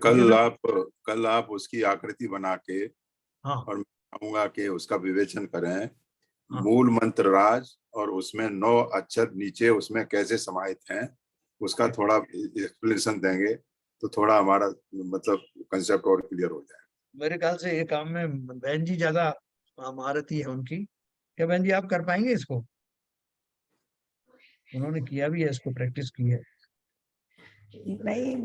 Speaker 2: कल आप उसकी आकृति बना के,
Speaker 1: हाँ
Speaker 2: और मैं चाहूंगा कि उसका विवेचन करें,
Speaker 1: हाँ।
Speaker 2: मूल मंत्र राज और उसमें 9 अक्षर नीचे उसमें कैसे समाहित हैं, उसका थोड़ा एक्सप्लेनेशन देंगे तो थोड़ा हमारा मतलब कंसेप्ट और क्लियर हो जाए।
Speaker 1: मेरे ख्याल से ये काम में बहन जी ज्यादा महारथी है उनकी। क्या बहन जी आप कर पाएंगे इसको? उन्होंने किया भी है, इसको प्रैक्टिस की है।
Speaker 6: नहीं,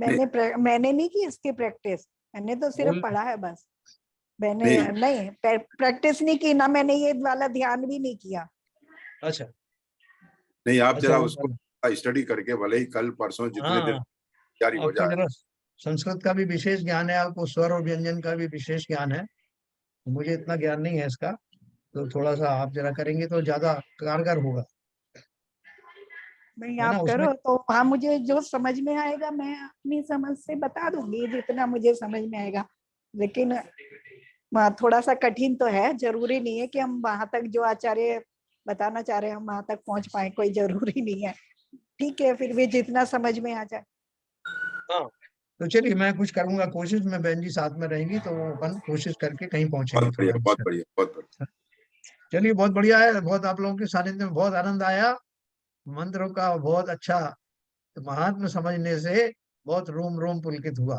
Speaker 6: मैंने नहीं की इसकी प्रैक्टिस, मैंने तो सिर्फ
Speaker 1: बोल-
Speaker 6: पढ़ा है बस। मैंने
Speaker 2: नहीं।
Speaker 6: नहीं प्रैक्टिस नहीं की ना, मैंने ये वाला ध्यान भी नहीं किया।
Speaker 1: अच्छा
Speaker 2: नहीं, आप
Speaker 1: अच्छा,
Speaker 2: जरा
Speaker 1: वो
Speaker 2: उसको स्टडी करके, भले ही कल परसों जितने दिन
Speaker 1: हाँ,
Speaker 2: तैयारी हो
Speaker 1: आपको
Speaker 2: जाए।
Speaker 1: जरा संस्कृत का भी विशेष ज्ञान है, आपको स्वर और व्यंजन का भी विशेष ज्ञान है, मुझे इतना ज्ञान नहीं है इसका। तो थोड़ा सा आप जरा करेंगे तो ज्यादा कारगर होगा,
Speaker 6: नहीं,
Speaker 1: है ना
Speaker 6: आप
Speaker 1: उसमें।
Speaker 6: करो तो हाँ, मुझे जो समझ में आएगा मैं अपनी समझ से बता दूंगी, जितना मुझे समझ में आएगा। लेकिन थोड़ा सा कठिन तो है, जरूरी नहीं है कि हम वहां तक जो आचार्य बताना चाह रहे हैं हम वहां तक पहुंच पाए, कोई जरूरी नहीं है। ठीक है, फिर भी जितना समझ में आ जाए।
Speaker 1: हाँ, तो चलिए मैं कुछ करूंगा कोशिश में, बहन जी साथ में रहेंगी तो अपन कोशिश करके कहीं पहुंचेंगे
Speaker 2: बहुत बढ़िया,
Speaker 1: थोड़ा
Speaker 2: बहुत
Speaker 1: इसका।
Speaker 2: बढ़िया, बहुत बढ़िया।
Speaker 1: चलिए बहुत बढ़िया है, बहुत आप लोगों के सानिध्य में बहुत आनंद आया। मंत्रों का बहुत अच्छा महात्म समझने से बहुत रोम रोम पुलकित हुआ।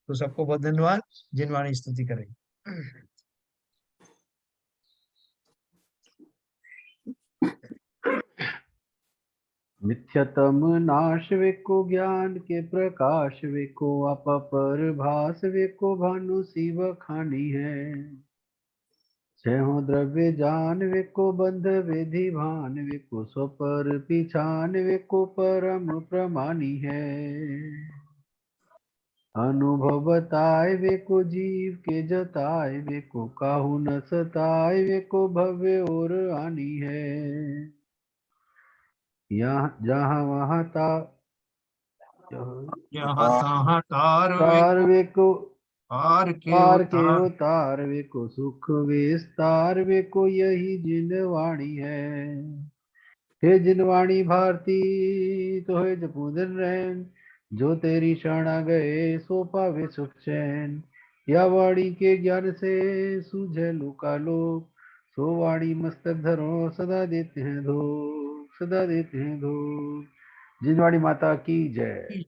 Speaker 1: तो सबको बहुत धन्यवाद, जिनवाणी स्तुति करेंगे।
Speaker 9: मिथ्यतम नाश वेको ज्ञान के प्रकाश वेको अपपर भास वेको भानु शिव खानी है। छहो द्रव्य जान वेको बंध विधि भान वेको स्वपर पिछान वेको परम प्रमानी है। अनुभव बताए वेको जीव के जताए वेको काहू न सताए वेको भव्य और आनी है। यहाँ जहाँ वहाँ ता
Speaker 1: जहाँ तहाँ तार
Speaker 9: तार वेको
Speaker 1: पार के
Speaker 9: पार के
Speaker 1: उतार।
Speaker 9: उतार वेको सुख विस्तार वेको यही जिनवाणी है। हे जिनवाणी भारती तो है जपूदन रहन, जो तेरी शरणा गए सो पावे सुख चैन। या वाणी के ज्ञान से सूझे लोका लोक, सो वाणी मस्तक धरो सदा देते हैं धो, सदा देते हैं धो। जिनवाणी माता की जय।